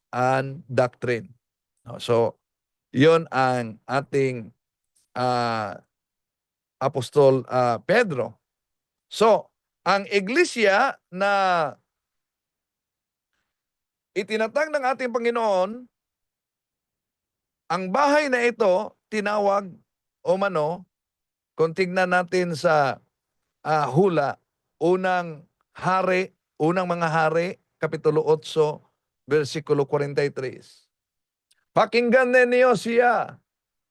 and doctrine. So, yon ang ating Apostol Pedro. So, ang iglesia na itinatag ng ating Panginoon, ang bahay na ito, tinawag o mano, kung tignan natin sa hula, unang mga hari, Kapitulo 8, versikulo 43. Pakinggan ninyo siya,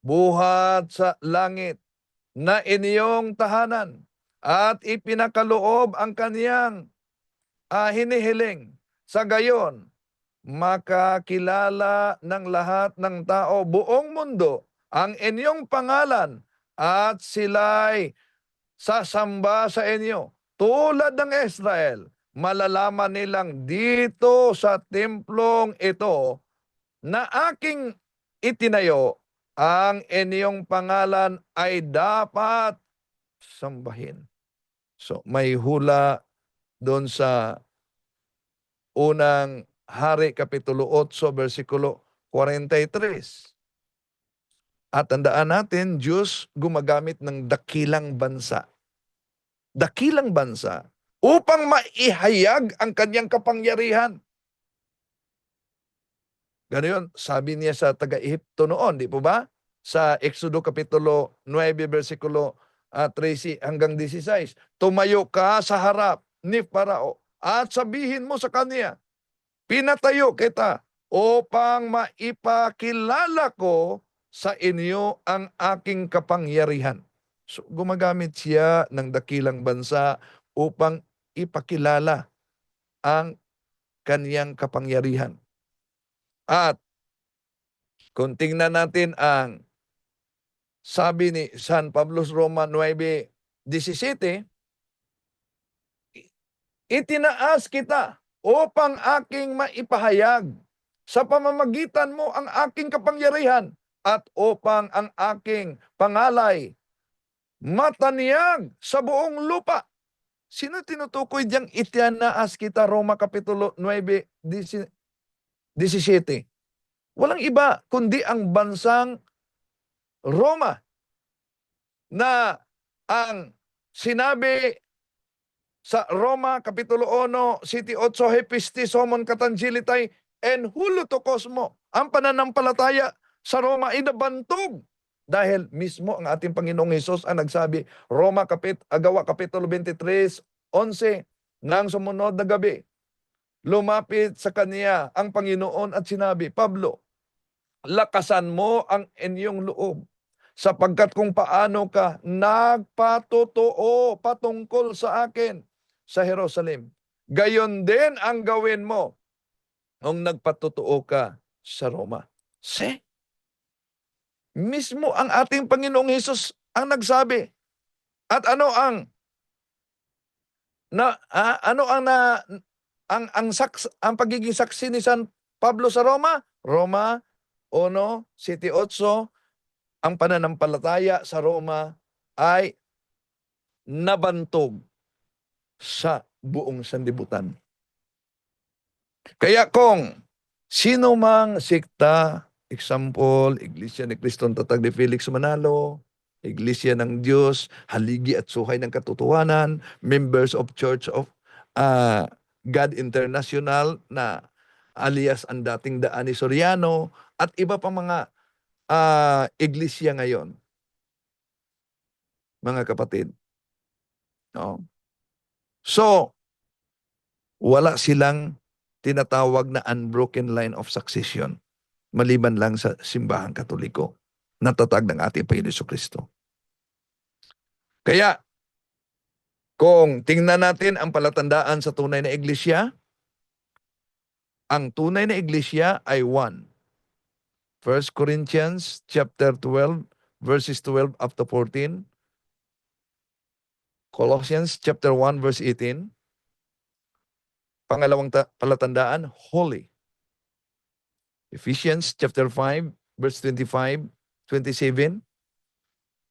buhat sa langit, na inyong tahanan, at ipinakaloob ang kaniyang hinihiling. Sa gayon, makakilala ng lahat ng tao buong mundo ang inyong pangalan at sila'y sasamba sa inyo. Tulad ng Israel, malalaman nilang dito sa templong ito na aking itinayo, ang inyong pangalan ay dapat sambahin. So may hula doon sa unang hari, Kapitulo 8, versikulo 43. At tandaan natin, Diyos gumagamit ng dakilang bansa. Dakilang bansa upang maihayag ang kanyang kapangyarihan. Ganoon, sabi niya sa taga-Ehipto noon, di po ba? Sa Exodo Kapitulo 9, versikulo 13 hanggang 16. Tumayo ka sa harap ni Parao at sabihin mo sa kanya, pinatayo kita upang maipakilala ko sa inyo ang aking kapangyarihan. So, gumagamit siya ng dakilang bansa upang ipakilala ang kaniyang kapangyarihan. At kung tingnan natin ang sabi ni San Pablo sa Roma 9:17, itinaas kita upang aking maipahayag sa pamamagitan mo ang aking kapangyarihan at upang ang aking pangalay matanyag sa buong lupa. Sino tinutukoy diyang itinaas kita? Roma Kapitulo 9:17. Walang iba kundi ang bansang Roma na ang sinabi sa Roma Kapitulo 1, City 8, Hepistis, Homon Katangilitay, en huluto kosmo. Ang pananampalataya sa Roma ay nabantog. Dahil mismo ang ating Panginoong Hesus ang nagsabi, Gawa Kapitulo 23, 11, nang sumunod na gabi, lumapit sa kaniya ang Panginoon at sinabi, Pablo, lakasan mo ang inyong loob, sapagkat kung paano ka nagpatotoo patungkol sa akin sa Jerusalem, gayon din ang gawin mo kung nagpatotoo ka sa Roma. Mismo ang ating Panginoong Hesus ang nagsabi. At ano ang pagiging saksi ni San Pablo sa Roma? Roma 1, City 8, ang pananampalataya sa Roma ay nabantog sa buong sanlibutan. Kaya kung sino mang sikta, example, Iglesia ni Kristong Tatag ni Felix Manalo, Iglesia ng Diyos, Haligi at Suhay ng Katotohanan, members of Church of God International na alias ang dating Daan ni Soriano at iba pa mga iglesia ngayon. Mga kapatid. No? So, wala silang tinatawag na unbroken line of succession maliban lang sa simbahang Katoliko na tatag ng ating Panginoon Jesucristo. Kaya, kung tingnan natin ang palatandaan sa tunay na iglesia, ang tunay na iglesia ay 1 Corinthians chapter 12, verses 12 up to 14. Colossians chapter 1, verse 18. Pangalawang palatandaan, holy. Ephesians chapter 5, verse 25, 27.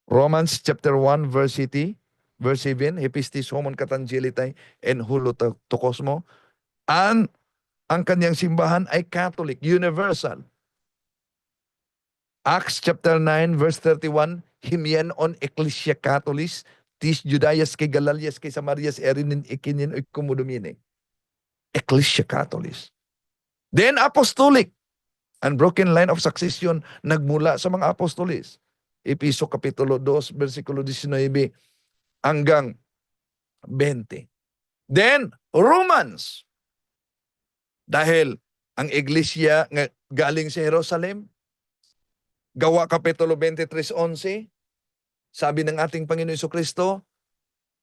Romans chapter 1, verse 7. Hepistis, Homon Katangilitay, and Hulo to Cosmo. And ang kanyang simbahan ay Catholic, universal. Acts chapter 9 verse 31, himian on Ecclesia Catholis, tis Judaias kay Galalias kay Samarias erinin ikinin o kumudumine. Ecclesia Catholis. Then apostolic, unbroken line of succession nagmula sa mga apostolis. Episo kapitulo 2 versikulo 19 hanggang 20. Then Romans, dahil ang iglesia nga galing sa Jerusalem, Gawa kapitulo 23:11, sabi ng ating Panginoon Jesucristo,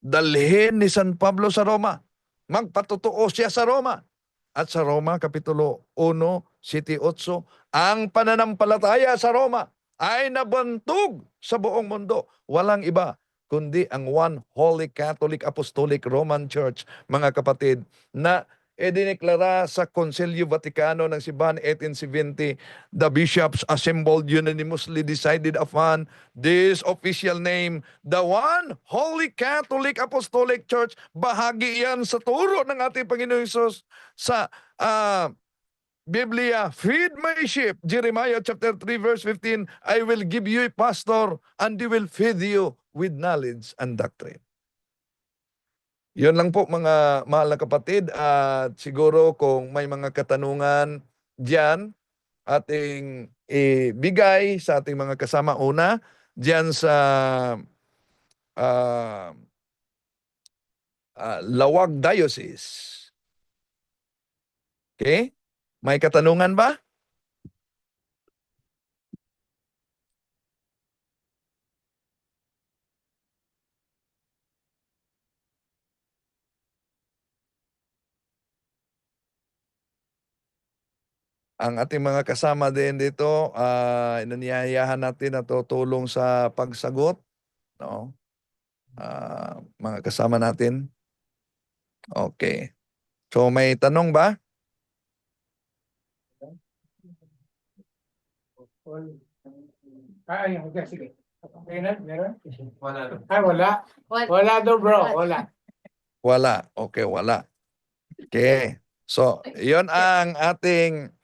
dalhin ni San Pablo sa Roma. Magpatutuo siya sa Roma. At sa Roma, kapitulo 1, 7-8, ang pananampalataya sa Roma ay nabantog sa buong mundo. Walang iba kundi ang One Holy Catholic Apostolic Roman Church, mga kapatid, na idineklara sa Konsilyo Vaticano ng Simbahan 1870, the bishops assembled unanimously decided upon this official name, the One Holy Catholic Apostolic Church. Bahagi yan sa turo ng ating Panginoon Hesus sa Biblia. Feed my sheep, Jeremiah chapter 3 verse 15, I will give you a pastor and he will feed you with knowledge and doctrine. Yun lang po mga mahal na kapatid, at siguro kung may mga katanungan diyan, ating ibigay sa ating mga kasama una diyan sa Lawag Diocese. Okay? May katanungan ba? Ang ating mga kasama din dito, inanyayahan natin na tutulong sa pagsagot, no? Mga kasama natin. Okay. So may tanong ba? Ay, okay, sige. Meron? Wala. Ay, wala. Wala daw, bro. Wala. Wala. Okay, wala. Okay. So, yon ang ating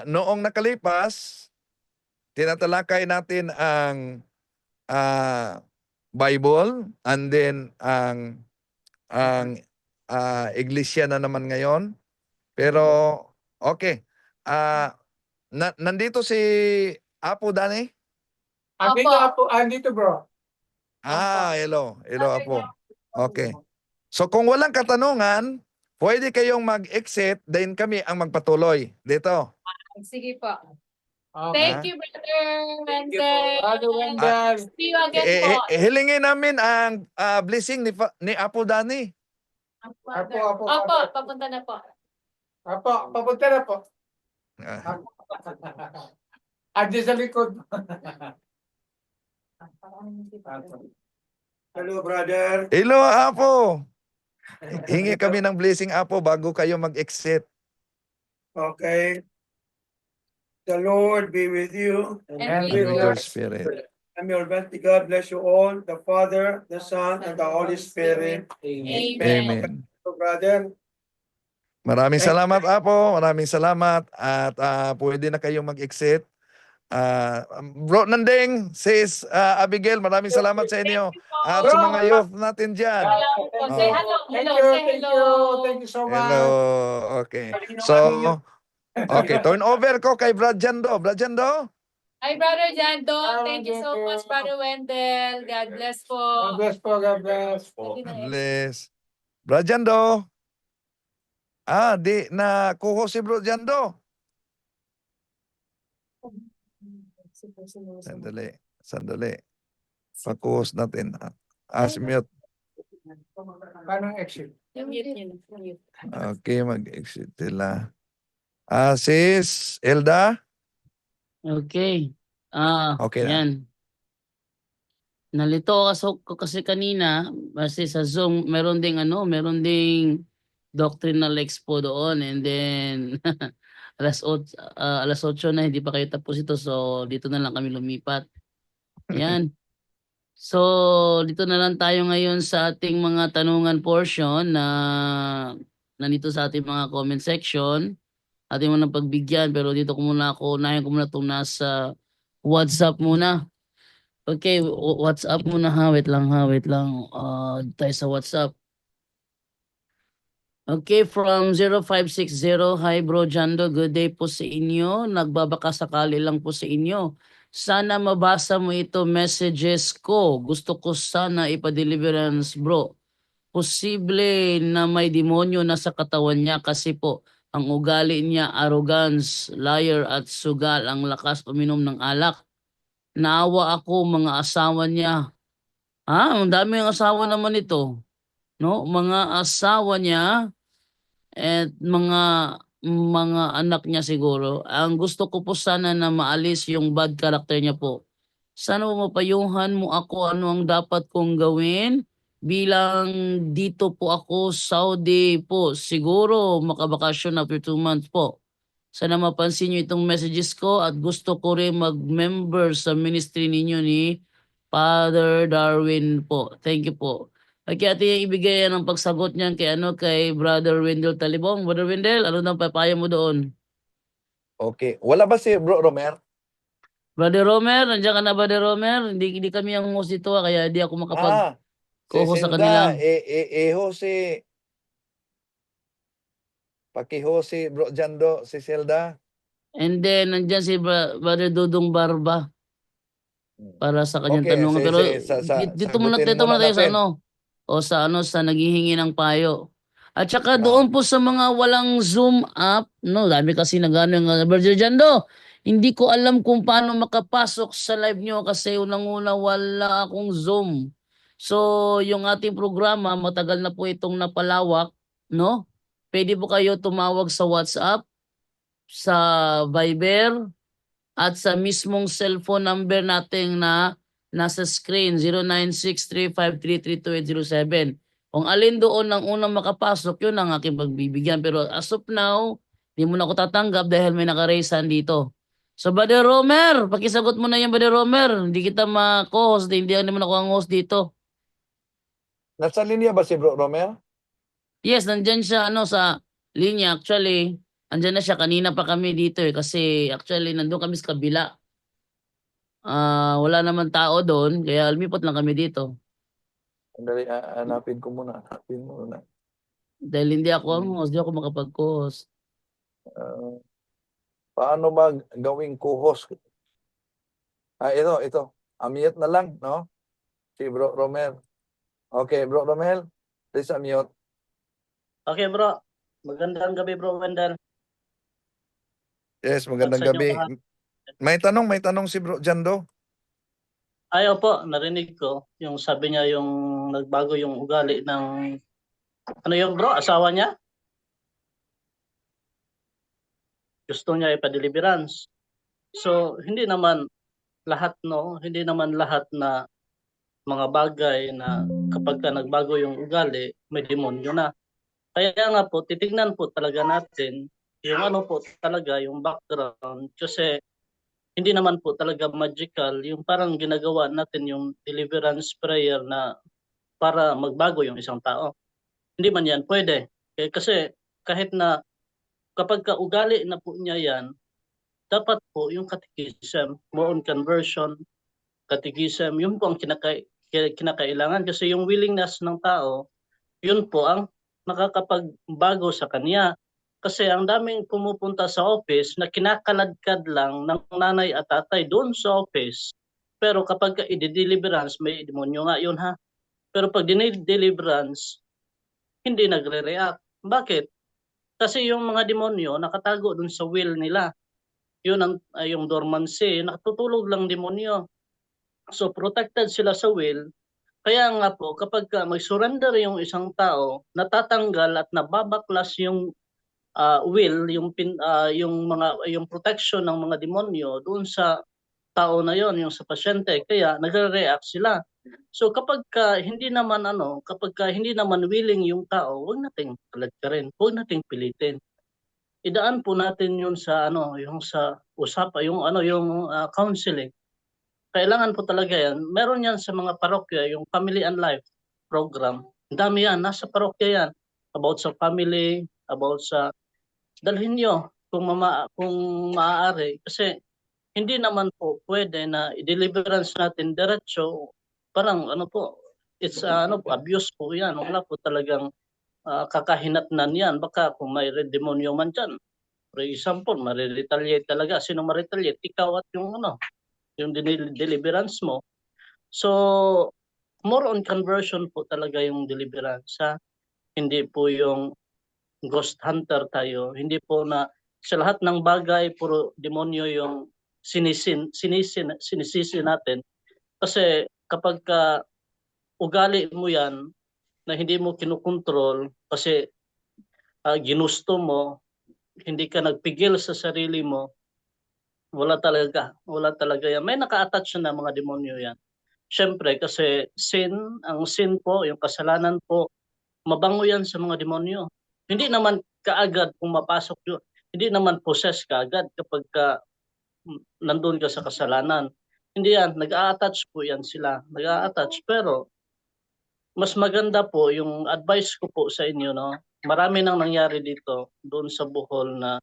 noong nakalipas, tinatalakay natin ang Bible, and then ang iglesia na naman ngayon. Pero okay. Nandito si Apo Dani? Andito, bro. Hello. Hello, Apo. Okay. So kung walang katanungan, pwede kayong mag-exit, then kami ang magpatuloy dito. Sige po. Okay. Thank you, Brother Brother Wendell. Wendell. See you again po. Hilingin namin ang blessing ni Apo Dani. Opo, papunta na po. Apo, papunta na po. Andiyan sa likod. Hello, brother. Hello, Apo. Hingi kami ng blessing, Apo, bago kayo mag-exit. Okay. The Lord be with you. And And with your spirit. And may Almighty God bless you all, the Father, the Son, and the Holy Spirit. Amen. Amen. So, brother, Maraming salamat, Apo. Maraming salamat. At pwede na kayong mag-exit. Bro Nandeng, sis Abigail, maraming salamat sa inyo. At sa mga youth natin dyan. Say hello. Hello. Say hello. Thank you so much. Hello. Okay. So, okay. Turn over ko kay Brad Jando. Brad Jando? Hi, Brother Jando. Thank you so much, Brother Wendell. God bless po. God bless po, God bless. Bless. Brad Jando? Di na kuho si Bro Jando. Sandali. Pakuhos natin. Mute. Paano exit? Okay, mag-exit sila. Sis Elda? Okay. Okay na. Yan. Nalito ako kasi kanina kasi sa Zoom meron ding doctrinal expo doon, and then alas 8 na hindi pa kayo tapos ito, so dito na lang kami lumipat. Yan. So dito na lang tayo ngayon sa ating mga tanungan portion na nandito sa ating mga comment section. Ating mga pagbigyan, pero dito ko muna unahin ko muna itong nasa WhatsApp muna. Okay, WhatsApp muna ha. Wait lang ha, wait lang. Tayo sa WhatsApp. Okay, from 0560, hi bro Jando, good day po sa inyo. Nagbabaka sakali lang po sa inyo. Sana mabasa mo ito messages ko. Gusto ko sana ipa-deliverance bro. Posible na may demonyo na sa katawan niya kasi po ang ugali niya arrogance, liar at sugal, ang lakas uminom ng alak. Naawa ako mga asawa niya. Ang dami ng asawa naman ito. No, mga asawa niya at mga anak niya siguro. Ang gusto ko po sana na maalis yung bad character niya po. Sana mapayuhan mo ako ano ang dapat kong gawin bilang dito po ako Saudi po. Siguro makabakasyon after 2 months po. Sana mapansin niyo itong messages ko at gusto ko rin mag-member sa ministry ninyo ni Father Darwin po. Thank you po. Kaya ating ibigay yan ang pagsagot niyan kay Brother Wendell Talibong. Brother Wendell, ano nang papayo mo doon? Okay. Wala ba si Bro Romer? Brother Romer, nandiyan ka na Brother Romer? Hindi kami ang host dito kaya hindi ako Si makapag-co-host sa Zelda, kanila. iho si pakiho si Bro Jando, si Zelda. And then nandiyan si Brother Dudong Barba para sa kanyang Okay, tanungan. Pero dito muna sagutin tayo sa natin. sa naghihingi ng payo. At saka Ah. doon po sa mga walang Zoom app, no, dami kasi nagano ng Brother Jando. Hindi ko alam kung paano makapasok sa live nyo kasi unang-una wala akong Zoom. So, yung ating programa, matagal na po itong napalawak, no? Pwede po kayo tumawag sa WhatsApp, sa Viber, at sa mismong cellphone number natin na nasa screen 096353320807. Kung alin doon ang unang makapasok, yun ang aking pagbibigyan. Pero as of now, hindi mo na ako tatanggap dahil may naka-raise hand dito. So, Brother Romer, pakisagot mo na yan, Brother Romer. Hindi kita ma-co-host, hindi naman ako ang host dito. Nasa linya ba si Bro Romer? Yes, nandyan siya sa linya. Actually, andyan na siya. Kanina pa kami dito kasi actually nandun kami sa kabila. Wala naman tao doon, kaya lumipat lang kami dito. Andali, hanapin ko muna. Hanapin mo muna. Dahil hindi ako ang host, hindi ako makapag-host. Paano ba gawing co-host? Ito. Unmute na lang, no? Si Bro Romer. Okay, Bro Romer, please unmute. Okay bro, magandang gabi bro Wendell. Yes, magandang At sa gabi. inyong May tanong si Bro Jando. Ayaw po, narinig ko yung sabi niya yung nagbago yung ugali ng ano yung bro, asawa niya? Gusto niya ipa-deliverance. So hindi naman lahat hindi naman lahat na mga bagay na kapag ka nagbago yung ugali, may demonyo na. Kaya nga po, titignan po talaga natin yung ano po talaga, yung background kasi hindi naman po talaga magical yung parang ginagawa natin yung deliverance prayer na para magbago yung isang tao. Hindi man yan pwede. Kasi kahit na kapag ugali na po niya yan, dapat po yung catechism, more on conversion, catechism, yun po ang kinakailangan kasi yung willingness ng tao, yun po ang nakakapagbago sa kanya. Kasi ang daming pumupunta sa office na kinakaladkad lang ng nanay at tatay doon sa office. Pero kapag i-deliverance, may demonyo nga yun ha. Pero pag deliverance, hindi nagre-react. Bakit? Kasi yung mga demonyo nakatago doon sa will nila. Yun ang yung dormancy, nakatutulog lang demonyo. So protected sila sa will. Kaya nga po, kapag mag-surrender yung isang tao, natatanggal at nababaklas yung will, yung protection ng mga demonyo doon sa tao na yon, yung sa pasyente, kaya nagre-react sila. So kapag hindi naman willing yung tao, huwag nating palagkarin, huwag nating pilitin. Idaan po natin yun sa yung sa yung counseling. Kailangan po talaga yan. Meron yan sa mga parokya, yung Family and Life program. Ang dami yan, nasa parokya yan. about sa family, about sa dalhin nyo kung maaari kasi hindi naman po pwede na i-deliverance natin diretso, parang ano po, it's ano po, abuse po yan. Wala po talagang kakahinatnan yan. Baka kung may demonyo man dyan, for example, mariretaliate talaga. Sino ma-retaliate? Ikaw at yung yung deliverance mo. So, more on conversion po talaga yung deliverance. Hindi po yung ghost hunter tayo. Hindi po na sa lahat ng bagay, puro demonyo yung sinisisi natin. Kasi kapag ugali mo yan na hindi mo kinukontrol kasi ginusto mo, hindi ka nagpigil sa sarili mo, wala talaga yan. May naka-attach na mga demonyo yan. Siyempre kasi ang sin po, yung kasalanan po, mabango yan sa mga demonyo. Hindi naman kaagad pumapasok yun. Hindi naman possess kaagad kapag nandun ka sa kasalanan. Hindi yan, nag-a-attach po yan sila. Nag-a-attach, pero mas maganda po, yung advice ko po sa inyo, marami nang nangyari dito, doon sa Bohol na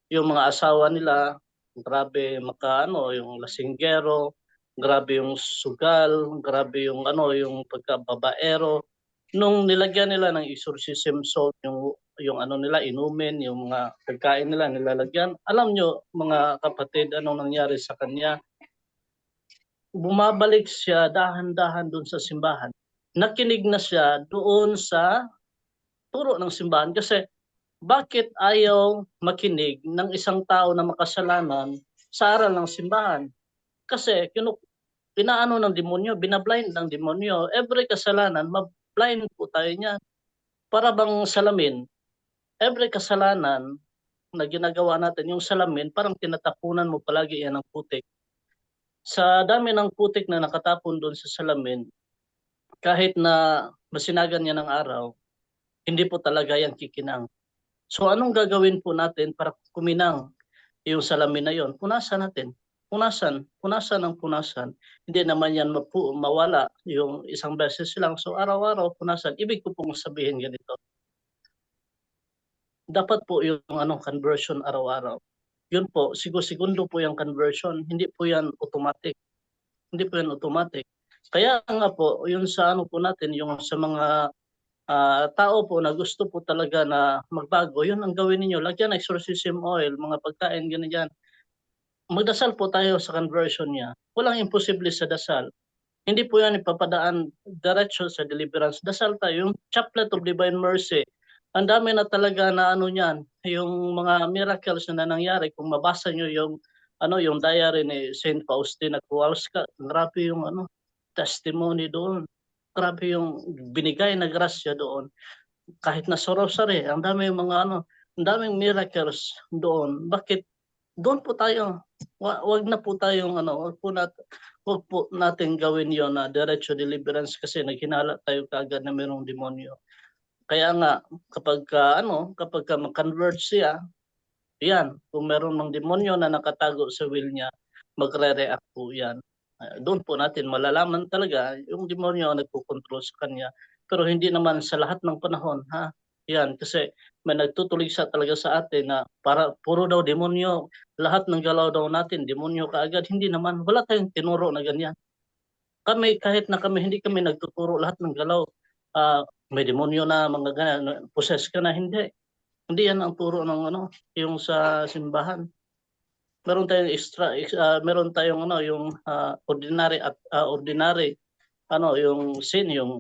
yung mga asawa nila, grabe yung lasinggero, grabe yung sugal, grabe yung yung pagkababaero. Nung nilagyan nila ng exorcism salt, yung nila inumin, yung mga pagkain nila nilalagyan. Alam nyo mga kapatid, anong nangyari sa kanya? Bumabalik siya dahan-dahan doon sa simbahan. Nakinig na siya doon sa turo ng simbahan kasi bakit ayaw makinig ng isang tao na makasalanan sa aral ng simbahan? Kasi pinaano ng demonyo, binablind ng demonyo. Every kasalanan, blind po tayo niyan. Para bang salamin, every kasalanan na ginagawa natin, yung salamin, parang tinatapunan mo palagi yan ng putik. Sa dami ng putik na nakatapon doon sa salamin, kahit na masinagan niya ng araw, hindi po talaga yan kikinang. So anong gagawin po natin para kuminang yung salamin na yon? Punasan natin. Punasan ng punasan. Hindi naman yan mawala yung isang beses lang. So araw-araw punasan. Ibig ko pong sabihin ganito. Dapat po yung conversion araw-araw. Yun po, segundo po yung conversion. Hindi po yan automatic. Kaya nga po, yun sa po natin, yung sa mga tao po na gusto po talaga na magbago, yun ang gawin ninyo. Lagyan ng exorcism oil, mga pagkain, ganyan. Magdasal po tayo sa conversion niya. Walang imposible sa dasal. Hindi po yan ipapadaan diretso sa deliverance. Dasal tayo. Yung Chaplet of Divine Mercy, ang dami na talaga na niyan, yung mga miracles na nangyari. Kung mabasa nyo yung diary ni Saint Faustina Kowalska, grabe yung testimony doon. Grabe yung binigay na grasya doon. Kahit na sa rosary, ang daming ang daming miracles doon. Bakit? Doon po tayo. Wag na po tayong wag po natin gawin yon na diretso deliverance kasi naghinala tayo kaagad na mayroong demonyo. Kaya nga kapag mag-convert siya, yan, kung meron ng demonyo na nakatago sa will niya, magre-react po yan. Doon po natin malalaman talaga yung demonyo ang nagpo-control sa kanya. Pero hindi naman sa lahat ng panahon, Yan, kasi may nagtutuligsa talaga sa atin na puro daw demonyo, lahat ng galaw daw natin, demonyo kaagad. Hindi naman, wala tayong tinuro na ganyan. Kahit na kami, hindi kami nagtuturo lahat ng galaw. May demonyo na, mga ganyan, possess ka na, hindi. Hindi yan ang turo ng yung sa simbahan. Meron tayong meron tayong yung ordinary yung sin, yung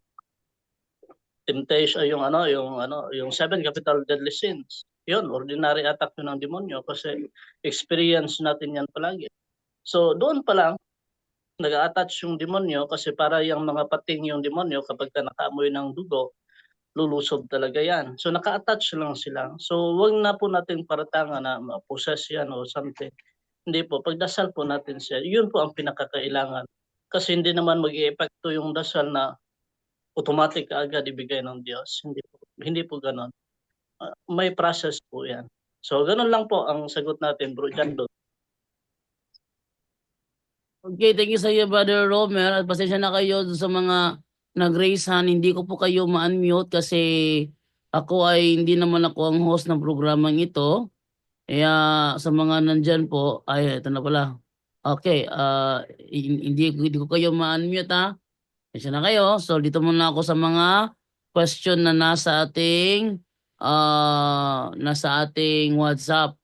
temptation, yung 7 capital deadly sins. Yun, ordinary attack yun ng demonyo kasi experience natin yan palagi. So doon pa lang nag-a-attach yung demonyo kasi para yung mga pating yung demonyo kapag nakaamoy ng dugo, lulusob talaga yan. So naka-attach lang sila. So wag na po natin paratangan na ma-possess yan o something. Hindi po, pagdasal po natin siya, yun po ang pinakakailangan. Kasi hindi naman mag-i-epekto yung dasal na automatic agad ibigay ng Diyos. Hindi po ganon. May process po yan. So ganon lang po ang sagot natin, Bro Jando. Okay, thank you sa iyo, Brother Romer. At pasensya na kayo sa mga nag-raise hand. Hindi ko po kayo ma-unmute kasi Ako ay hindi naman ako ang host ng programang ito. Kaya sa mga nandyan po, ay ito na pala. Okay, hindi ko kayo ma-unmute ha. Kasi na kayo. So dito muna ako sa mga question na nasa ating WhatsApp.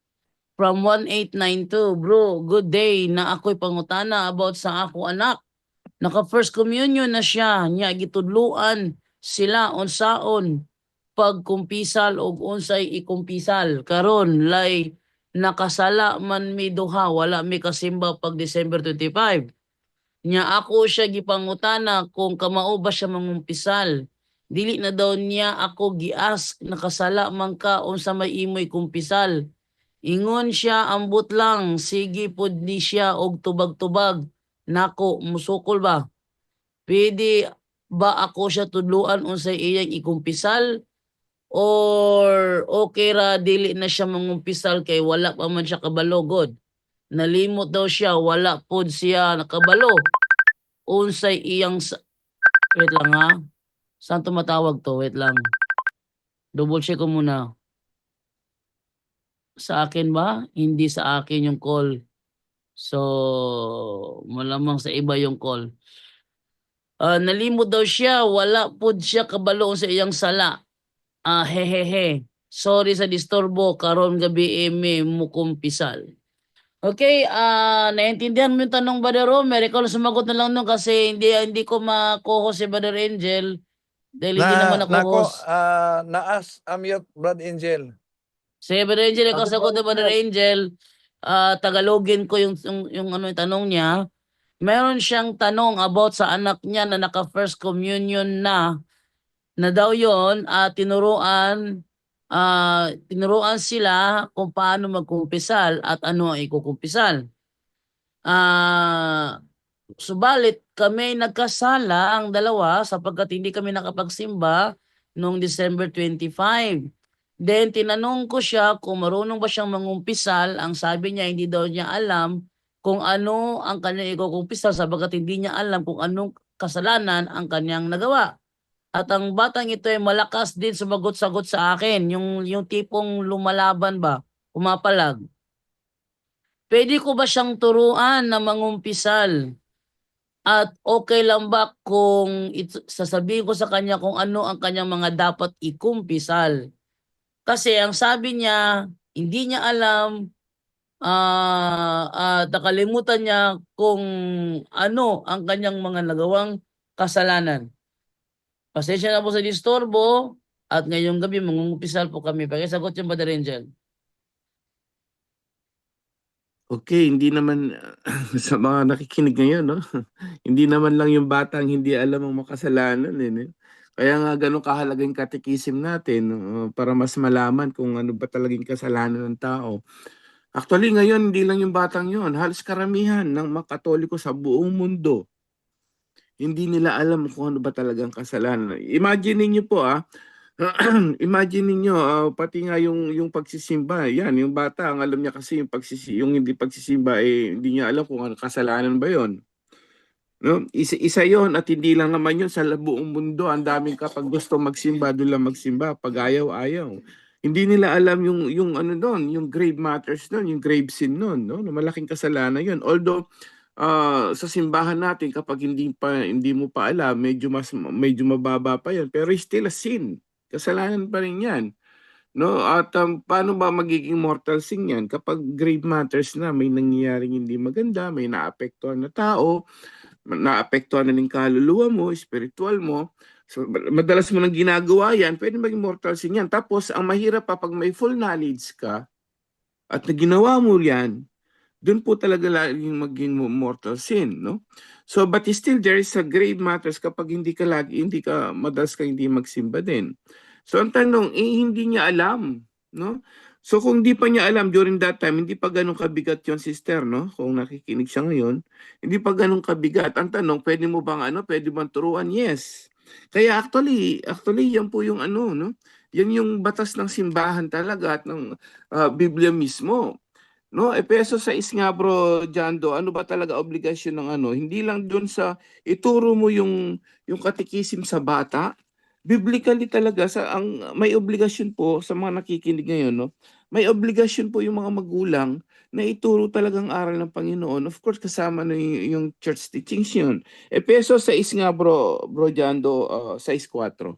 From 1892, bro, good day na ako'y pangutana about sa ako anak. Naka first communion na siya, niya gitudluan sila unsaon pagkumpisal og unsay ikumpisal. Karon lay nakasala man mi duha, wala mi kasimba pag December 25. Nya ako siya gipangutana kung kamao ba siya mangumpisal. Dili na daw niya ako giask nakasala man ka unsa may imoy kumpisal. Ingon siya ambot lang, sige pod ni siya og tubag-tubag. Nako, musukol ba? Pwede ba ako siya tudluan unsay iyang ikumpisal? Or okay ra dili na siya mangumpisal kay wala pa man siya kabalogod. Nalimot daw siya, wala pod siya nakabalo. Unsay iyang wait lang ha. Saan tumatawag to? Wait lang. Double check ko muna. Sa akin ba? Hindi sa akin yung call. So, malamang sa iba yung call. Nalimot daw siya, wala pod siya kabalo sa iyang sala. Hehehe. Sorry sa disturbo, karon gabi may mukumpisal. Okay, naintindihan mo yung tanong, Brother Romer. Ikaw lang sumagot na lang nun kasi hindi ko ma-co-host si Brother Angel. Dahil hindi naman ako Nako, host. naas amyot, Brad Angel. Si Brother Angel, ikaw sagot na Brother Angel. Tagalogin ko yung tanong niya. Meron siyang tanong about sa anak niya na naka first communion na daw yon tinuruan sila kung paano magkumpisal at ano ang ikukumpisal. Subalit kami nagkasala ang dalawa sapagkat hindi kami nakapagsimba noong December 25. Then tinanong ko siya kung marunong ba siyang mangumpisal. Ang sabi niya hindi daw niya alam kung ano ang kanyang ikukumpisal sapagkat hindi niya alam kung anong kasalanan ang kanyang nagawa. At ang batang ito ay malakas din sumagot-sagot sa akin. Yung tipong lumalaban ba, pumapalag. Pwede ko ba siyang turuan na mangumpisal? At okay lang ba kung sasabihin ko sa kanya kung ano ang kanyang mga dapat ikumpisal? Kasi ang sabi niya, hindi niya alam, nakalimutan niya kung ano ang kanyang mga nagawang kasalanan. Pasensya na po sa disturbo at ngayong gabi mangungumpisal po kami. Pakisagot yung Brother Angel. Okay, hindi naman sa mga nakikinig ngayon, no? Hindi naman lang yung batang hindi alam ang makasalanan, eh. Kaya nga ganun kahalaga yung katikisim natin para mas malaman kung ano ba talagang kasalanan ng tao. Actually, ngayon hindi lang yung batang yon, halos karamihan ng mga Katoliko sa buong mundo. Hindi nila alam kung ano ba talagang kasalanan. Imagine niyo po imagine niyo pati nga yung pagsisimba, yan yung bata ang alam niya kasi yung hindi pagsisimba hindi niya alam kung ano kasalanan ba yon. No? Isa yon at hindi lang naman yun sa buong mundo. Ang daming kapag gusto magsimba, doon lang magsimba. Pag ayaw. Hindi nila alam yung ano doon, yung grave matters doon, yung grave sin doon, no? Na malaking kasalanan yun. Although sa simbahan natin kapag hindi mo pa alam, medyo mababa pa yun, pero still a sin. Kasalanan pa rin yan. No? At paano ba magiging mortal sin yan? Kapag grave matters na, may nangyayaring hindi maganda, may naapektuhan na tao, naapektuhan na ng kaluluwa mo, spiritual mo. So, madalas mo nang ginagawa yan, pwede maging mortal sin yan. Tapos, ang mahirap pa, pag may full knowledge ka, at na ginawa mo yan, doon po talaga laging maging mortal sin, no? So, but still, there is a grave matters kapag madalas ka hindi magsimba din. So, ang tanong, hindi niya alam, no? So kung di pa niya alam during that time, hindi pa ganun kabigat yon, sister, no? Kung nakikinig siya ngayon, hindi pa ganun kabigat. Ang tanong, pwede bang turuan? Yes. Kaya actually yan po yung no? Yan yung batas ng simbahan talaga at ng Biblia mismo. No, Efeso 6 nga bro, Jando, ano ba talaga obligasyon ng hindi lang doon sa ituro mo yung katikisim sa bata, biblically talaga ang may obligasyon po sa mga nakikinig ngayon, no? May obligasyon po yung mga magulang na ituro talagang aral ng Panginoon. Of course, kasama na yung church teachings yun. Efeso 6 nga, Bro Jando, 6:4.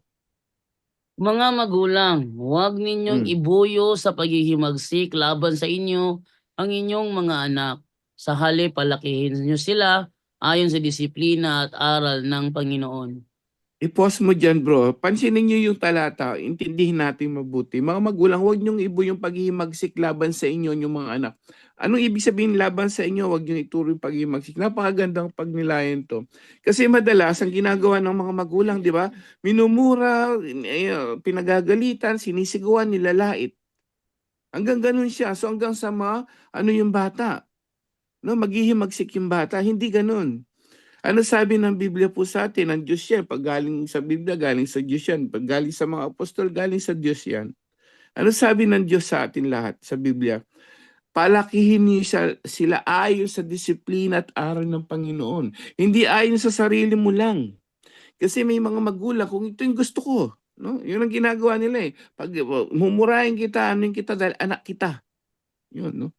Mga magulang, huwag ninyong Mm. ibuyo sa paghihimagsik laban sa inyo ang inyong mga anak. Sa halip, palakihin niyo sila ayon sa disiplina at aral ng Panginoon. I-pause mo dyan, bro. Pansinin niyo yung talata. Intindihin natin mabuti. Mga magulang, huwag niyong ibo yung paghihimagsik laban sa inyo, yung mga anak. Anong ibig sabihin laban sa inyo? Huwag niyong ituro yung paghihimagsik. Napakagandang pagnilayan to. Kasi madalas, ang ginagawa ng mga magulang, di ba? Minumura, pinagagalitan, sinisigawan, nilalait. Hanggang ganun siya. So hanggang sa ano yung bata? No, maghihimagsik yung bata. Hindi ganun. Ano sabi ng Biblia po sa atin? Ang Diyos yan. Pag galing sa Biblia, galing sa Diyos yan. Pag galing sa mga apostol, galing sa Diyos yan. Ano sabi ng Diyos sa atin lahat sa Biblia? Palakihin niyo sila ayon sa disiplina at aral ng Panginoon. Hindi ayon sa sarili mo lang. Kasi may mga magulang, kung ito yung gusto ko, no? Yun ang ginagawa nila eh. Pag mumurahin kita, ano yung kita dahil anak kita. Yun, no?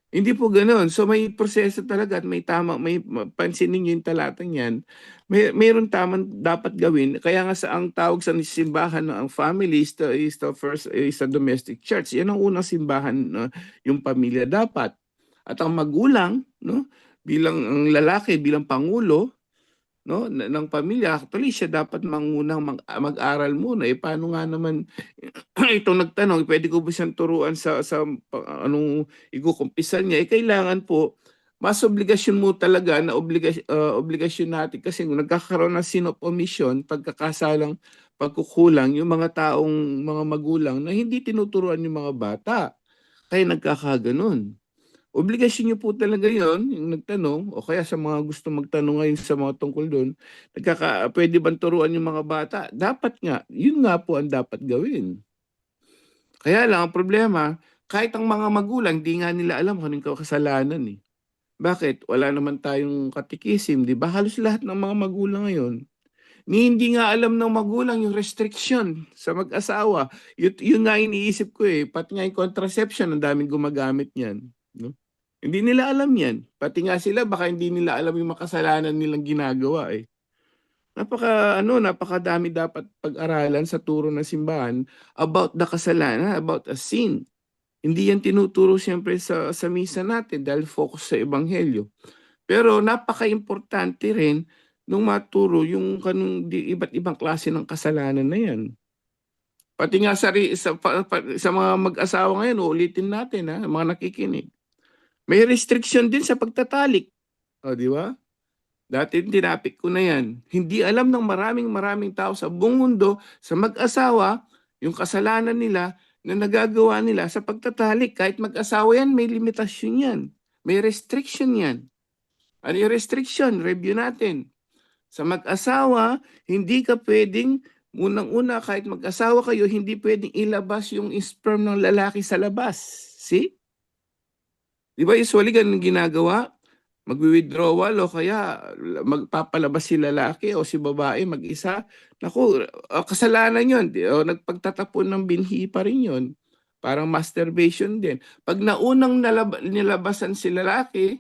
Hindi po ganoon. So may proseso talaga at may pansinin niyo yung talatang yan. Mayroon tamang dapat gawin. Kaya nga ang tawag sa simbahan no, ang family is the first is a domestic church. Yan ang unang simbahan, no, yung pamilya dapat. At ang magulang, no, bilang ang lalaki bilang pangulo, no, ng pamilya, actually siya dapat mangunang mag-aral muna. Paano nga naman itong nagtanong, pwede ko ba siyang turuan sa anong ikukumpisal niya? Kailangan po, mas obligasyon mo talaga na obligasyon natin kasi kung nagkakaroon ng sin of omission, pagkakasalang pagkukulang, yung mga mga magulang na hindi tinuturuan yung mga bata. Kaya nagkakaganon. Obligasyon niyo po talaga yon yung nagtanong, o kaya sa mga gusto magtanong ngayon sa mga tungkol doon, pwede bang turuan yung mga bata? Dapat nga, yun nga po ang dapat gawin. Kaya lang, ang problema, kahit ang mga magulang, di nga nila alam kung anong kasalanan eh. Bakit? Wala naman tayong katikisim, di ba? Halos lahat ng mga magulang ngayon, hindi nga alam ng magulang yung restriction sa mag-asawa. Yun nga iniisip ko eh, pati nga yung contraception, ang daming gumagamit niyan. No? Hindi nila alam yan. Pati nga sila, baka hindi nila alam yung makasalanan nilang ginagawa eh. Napakadami dapat pag-aralan sa turo ng simbahan about the kasalanan, about a sin. Hindi yan tinuturo siyempre sa misa natin dahil focus sa ebanghelyo. Pero napaka-importante rin nung maturo yung iba't ibang klase ng kasalanan na yan. Pati nga sa mga mag-asawa ngayon, ulitin natin mga nakikinig. May restriction din sa pagtatalik. O, di ba? Dati tinapik ko na yan. Hindi alam ng maraming tao sa buong mundo, sa mag-asawa, yung kasalanan nila na nagagawa nila sa pagtatalik. Kahit mag-asawa yan, may limitasyon yan. May restriction yan. Ano yung restriction? Review natin. Sa mag-asawa, hindi ka pwedeng, unang-una kahit mag-asawa kayo, hindi pwedeng ilabas yung sperm ng lalaki sa labas. See? Di ba usually ganun ginagawa? Magwi-withdrawal o kaya magpapalabas si lalaki o si babae mag-isa. Naku, kasalanan yun. O nagpagtatapon ng binhi pa rin yun. Parang masturbation din. Pag naunang nilabasan si lalaki,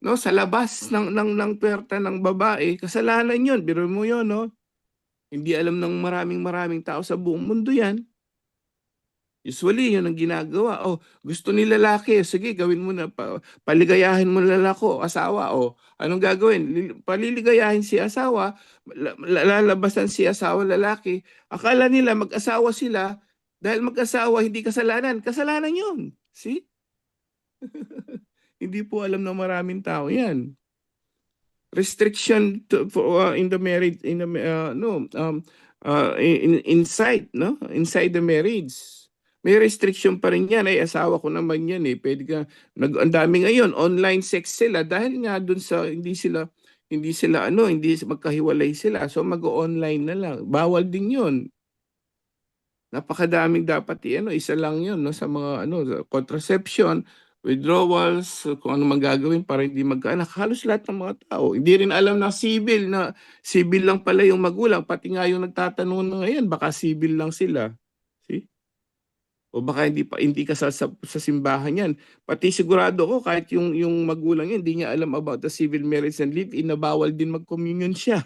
no, sa labas ng puwerta ng babae, kasalanan yun. Biro mo yun, no? Hindi alam ng maraming tao sa buong mundo yan. Usually, yun ang ginagawa. Oh, gusto ni lalaki, sige, gawin mo na, paligayahin mo lalako, asawa. Oh, anong gagawin? Paliligayahin si asawa, lalabasan si asawa lalaki. Akala nila mag-asawa sila, dahil mag-asawa, hindi kasalanan. Kasalanan yun. See? Hindi po alam ng maraming tao yan. Restriction in the marriage, inside the marriage. May restriction pa rin yan. Ay, asawa ko naman yan eh. Pwede ka, ang dami ngayon, online sex sila dahil nga dun sa, hindi magkahiwalay sila. So mag-online na lang. Bawal din yun. Napakadaming dapat isa lang yun, no, sa mga contraception. withdrawals, kung ano man gagawin para hindi magkaanak. Halos lahat ng mga tao. Hindi rin alam ng civil na civil lang pala yung magulang. Pati nga yung nagtatanong na ngayon, baka civil lang sila. See? O baka hindi ka sa simbahan yan. Pati sigurado ko kahit yung magulang yan, hindi niya alam about the civil marriage and live-in na bawal din mag-communion siya.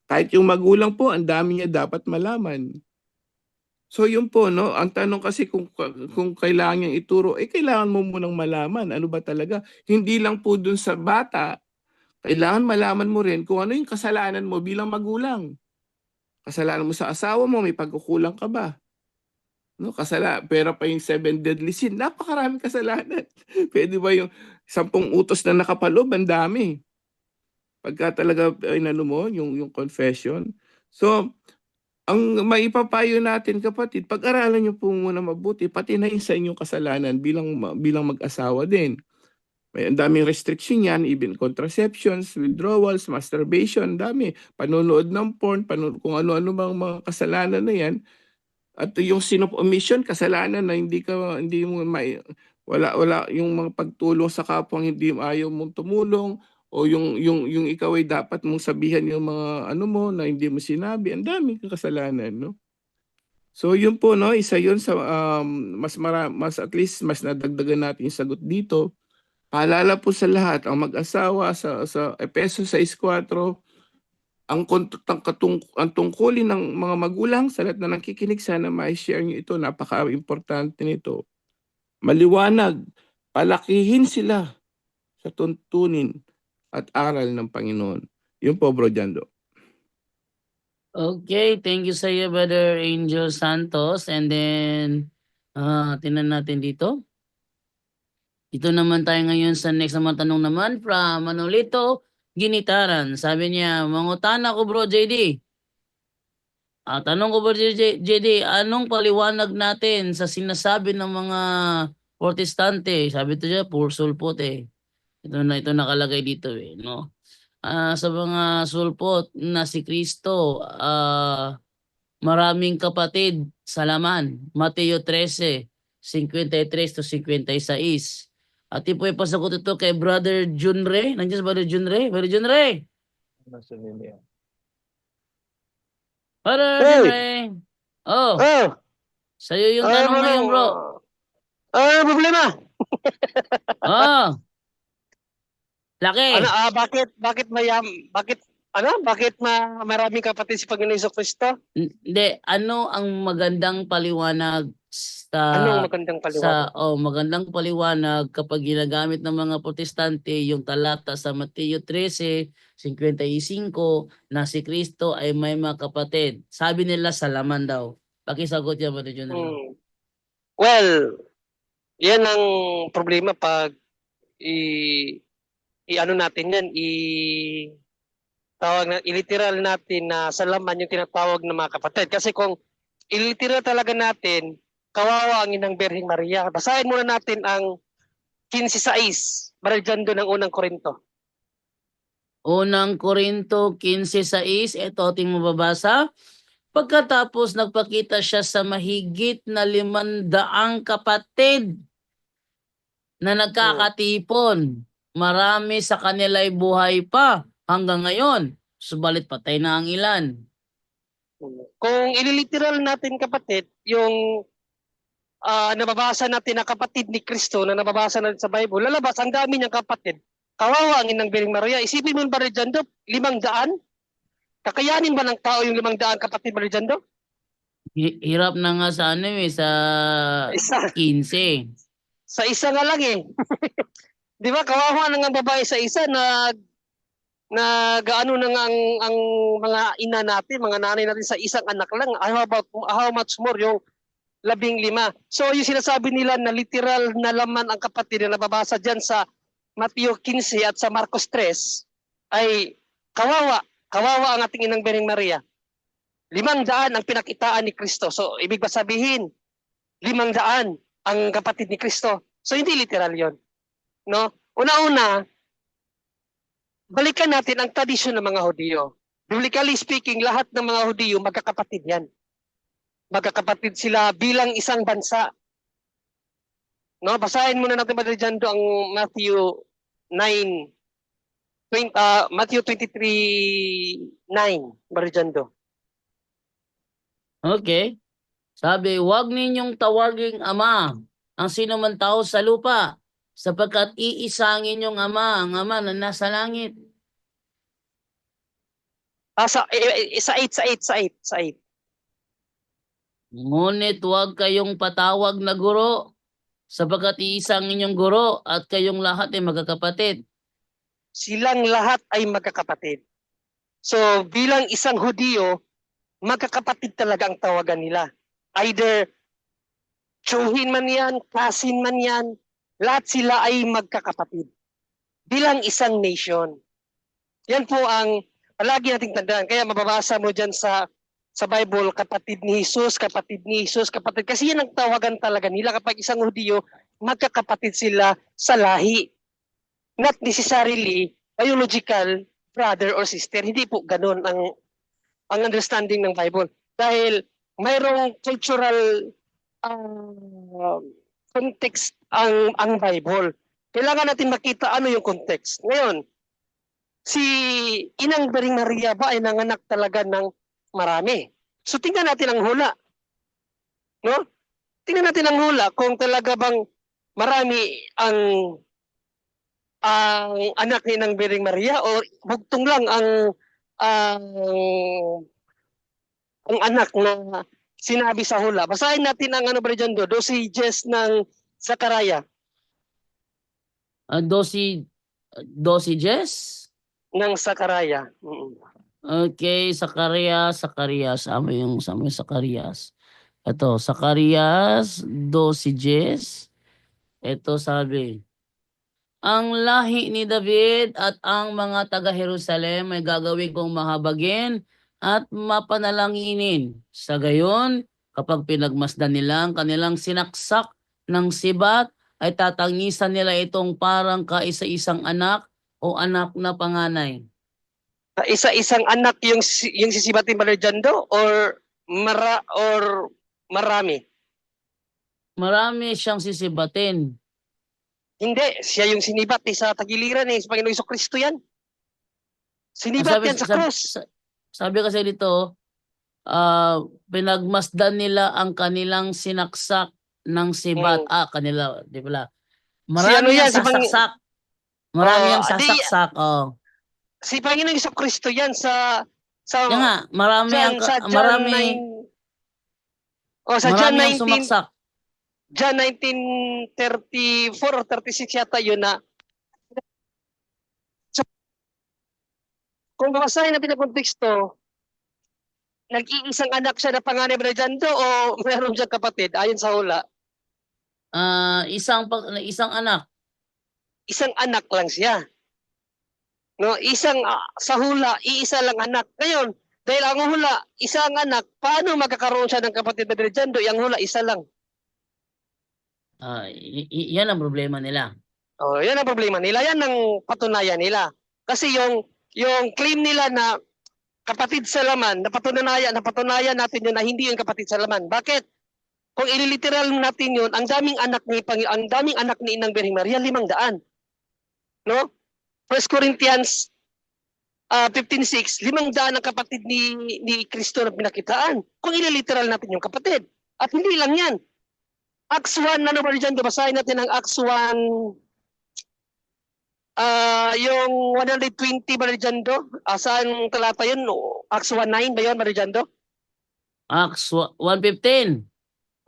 Kahit yung magulang po, ang dami niya dapat malaman. So yun po, no? Ang tanong kasi kung kailangan niyang ituro, kailangan mo munang malaman. Ano ba talaga? Hindi lang po dun sa bata, kailangan malaman mo rin kung ano yung kasalanan mo bilang magulang. Kasalanan mo sa asawa mo, may pagkukulang ka ba? No, pero pa yung 7 deadly sin, napakaraming kasalanan. Pwede ba yung 10 utos na nakapalob, ang dami. Pagka talaga inano mo yung confession. So, ang maipapayo natin kapatid, pag-aralan niyo po muna mabuti, pati na yung sa inyong kasalanan bilang mag-asawa din. May ang daming restriction yan, even contraceptions, withdrawals, masturbation, dami. Panonood ng porn, kung ano-ano bang mga kasalanan na yan. At yung sin of omission, kasalanan na hindi mo wala yung mga pagtulong sa kapwa hindi ayaw mong tumulong, o yung ikaw ay dapat mong sabihan yung mga ano mo na hindi mo sinabi, ang daming kasalanan, no? So yun po, no, isa yun sa mas at least mas nadagdagan natin yung sagot dito. Paalala po sa lahat, ang mag-asawa sa Efesos 6:4, ang tungkulin ng mga magulang sa lahat na nakikinig, sana ma-share niyo ito, napaka-importante nito. Maliwanag, palakihin sila sa tuntunin at aral ng Panginoon. Yun po, Bro Jando. Okay, thank you sa iyo, Brother Angel Santos. And then, tingnan natin dito. Ito naman tayo ngayon sa next naman tanong naman from Manolito Ginitaran. Sabi niya, mangutan ako, Bro JD. Tanong ko, Bro JD, anong paliwanag natin sa sinasabi ng mga protestante? Sabi ito siya, pure sulpot eh. Ito nakalagay dito eh, no? Sa mga sulpot na si Kristo, maraming kapatid sa laman. Mateo 13:53 to 56. At po ipasagot ito kay Brother Junre. Nandiyan si Brother Junre? Brother Junre! Brother Junre! Oh, sa'yo yung tanong ngayon, bro. Problema. Oh, laki. Bakit maraming kapatid si Panginoon Jesucristo? Hindi, ano ang magandang paliwanag Anong magandang paliwanag? magandang paliwanag kapag ginagamit ng mga protestante yung talata sa Mateo 13:55 na si Kristo ay may mga kapatid. Sabi nila sa laman daw. Pakisagot yan, Brother Jun. Well, yan ang problema pag i-ano natin yan, iliteral natin na sa laman yung tinatawag ng mga kapatid. Kasi kung iliteral talaga natin, kawawa ang inang Birheng Maria. Basahin muna natin ang 15:6, Barjando ng unang Korinto. Unang Korinto 15:6, ito ating mababasa. Pagkatapos nagpakita siya sa mahigit na 500 kapatid na nagkakatipon. Marami sa kanila ay buhay pa hanggang ngayon. Subalit patay na ang ilan. Kung ililiteral natin kapatid, yung nababasa natin na kapatid ni Kristo na nababasa natin sa Bible, lalabas ang dami niyang kapatid. Kawawa ang inang Birheng Maria. Isipin mo ba, Rejando, 500? Kakayanin ba ng tao yung 500 kapatid, Rejando? Hirap na nga sa sa 15. Sa isa nga lang eh. Di ba, kawawa na nga babae sa isa na gaano na nga ang mga ina natin, mga nanay natin sa isang anak lang. How much more yung 15? So yung sinasabi nila na literal na laman ang kapatid na nababasa dyan sa Mateo 15 at sa Marcos 3 ay kawawa ang ating inang Birheng Maria. 500 ang pinakitaan ni Kristo. So ibig ba sabihin 500 ang kapatid ni Kristo? So hindi literal yon, no? Una-una, balikan natin ang tradisyon ng mga Hudyo. Biblically speaking, lahat ng mga Hudyo magkakapatid yan. Magkakapatid sila bilang isang bansa. No, basahin muna natin Brother Jando ang Matthew 9, Matthew 23:9, Brother Jando. Okay. Sabi, huwag ninyong tawaging ama ang sino man tao sa lupa, sapagkat iisa ang inyong ama, ang ama na nasa langit. Sa 8. Ngunit huwag kayong patawag na guro, sapagkat iisa ang inyong guro at kayong lahat ay magkakapatid. Silang lahat ay magkakapatid. So bilang isang Hudiyo, magkakapatid talaga ang tawagan nila. Either tiyuhin man yan, cousin man yan, lahat sila ay magkakapatid. Bilang isang nation. Yan po ang palagi nating tandaan. Kaya mababasa mo dyan sa Bible, kapatid ni Jesus, kapatid ni Jesus, kapatid. Kasi yan ang tawagan talaga nila. Kapag isang Hudiyo, magkakapatid sila sa lahi. Not necessarily biological brother or sister. Hindi po ganun ang understanding ng Bible. Dahil mayroong cultural context ang Bible. Kailangan natin makita ano yung context. Ngayon, si Inang Bering Maria ba ay nanganak talaga ng marami? So tingnan natin ang hula. No? Tingnan natin ang hula kung talaga bang marami ang anak ni Inang Bering Maria o bugtong lang ang anak na sinabi sa hula. Basahin natin ang Brother Jando, 12 ng Zachariah. 12 Jess? Ng Zachariah. Okay, Zacarias. Sama yung Zacarias. Ito, Zacarias, 12 Jess. Ito sabi, ang lahi ni David at ang mga taga-Jerusalem ay gagawin kong mahabagin at mapanalanginin. Sa gayon, kapag pinagmasdan nila ang kanilang sinaksak ng sibat, ay tatangisan nila itong parang kaisa-isang anak o anak na panganay. Isa-isang anak yung sisibatin Brother Jando or marami? Marami siyang sisibatin. Hindi, siya yung sinibat sa tagiliran sa Panginoong Jesucristo yan. Sinibat yan sa cross. Sabi kasi dito, pinagmasdan nila ang kanilang sinaksak ng sibat. Kanila, di pala. Marami yan, ang sasaksak. Marami ang sasaksak. Si Panginoong Jesucristo yan sa Yan nga, marami ang sa marami ang 19 sumaksak. John 19:34 or 36 yata yun na. So, kung babasahin natin ang konteksto, nag-iisang anak siya na panganay Brother Jando o mayroon siyang kapatid ayon sa hula? Isang anak. Isang anak lang siya. No, sa hula, iisa lang anak. Ngayon, dahil ang hula, isang anak, paano magkakaroon siya ng kapatid na Brother Jando? Yung hula, isa lang. Yan ang problema nila. Yan ang problema nila. Yan ang patunayan nila. Kasi yung claim nila na kapatid sa laman, napatunayan natin yun na hindi yung kapatid sa laman. Bakit? Kung ililiteral natin yun, ang daming anak ni Inang Birheng Maria, 500. No? 1 Corinthians 15:6, 500 ang kapatid ni Kristo na pinakitaan. Kung ililiteral natin yung kapatid. At hindi lang yan. Acts 1, Brother Jando, basahin natin ang Acts 1, yung 120, Brother Jando. Saan talata yun? Acts 1:9 ba yun, Brother Jando? Acts 1:15.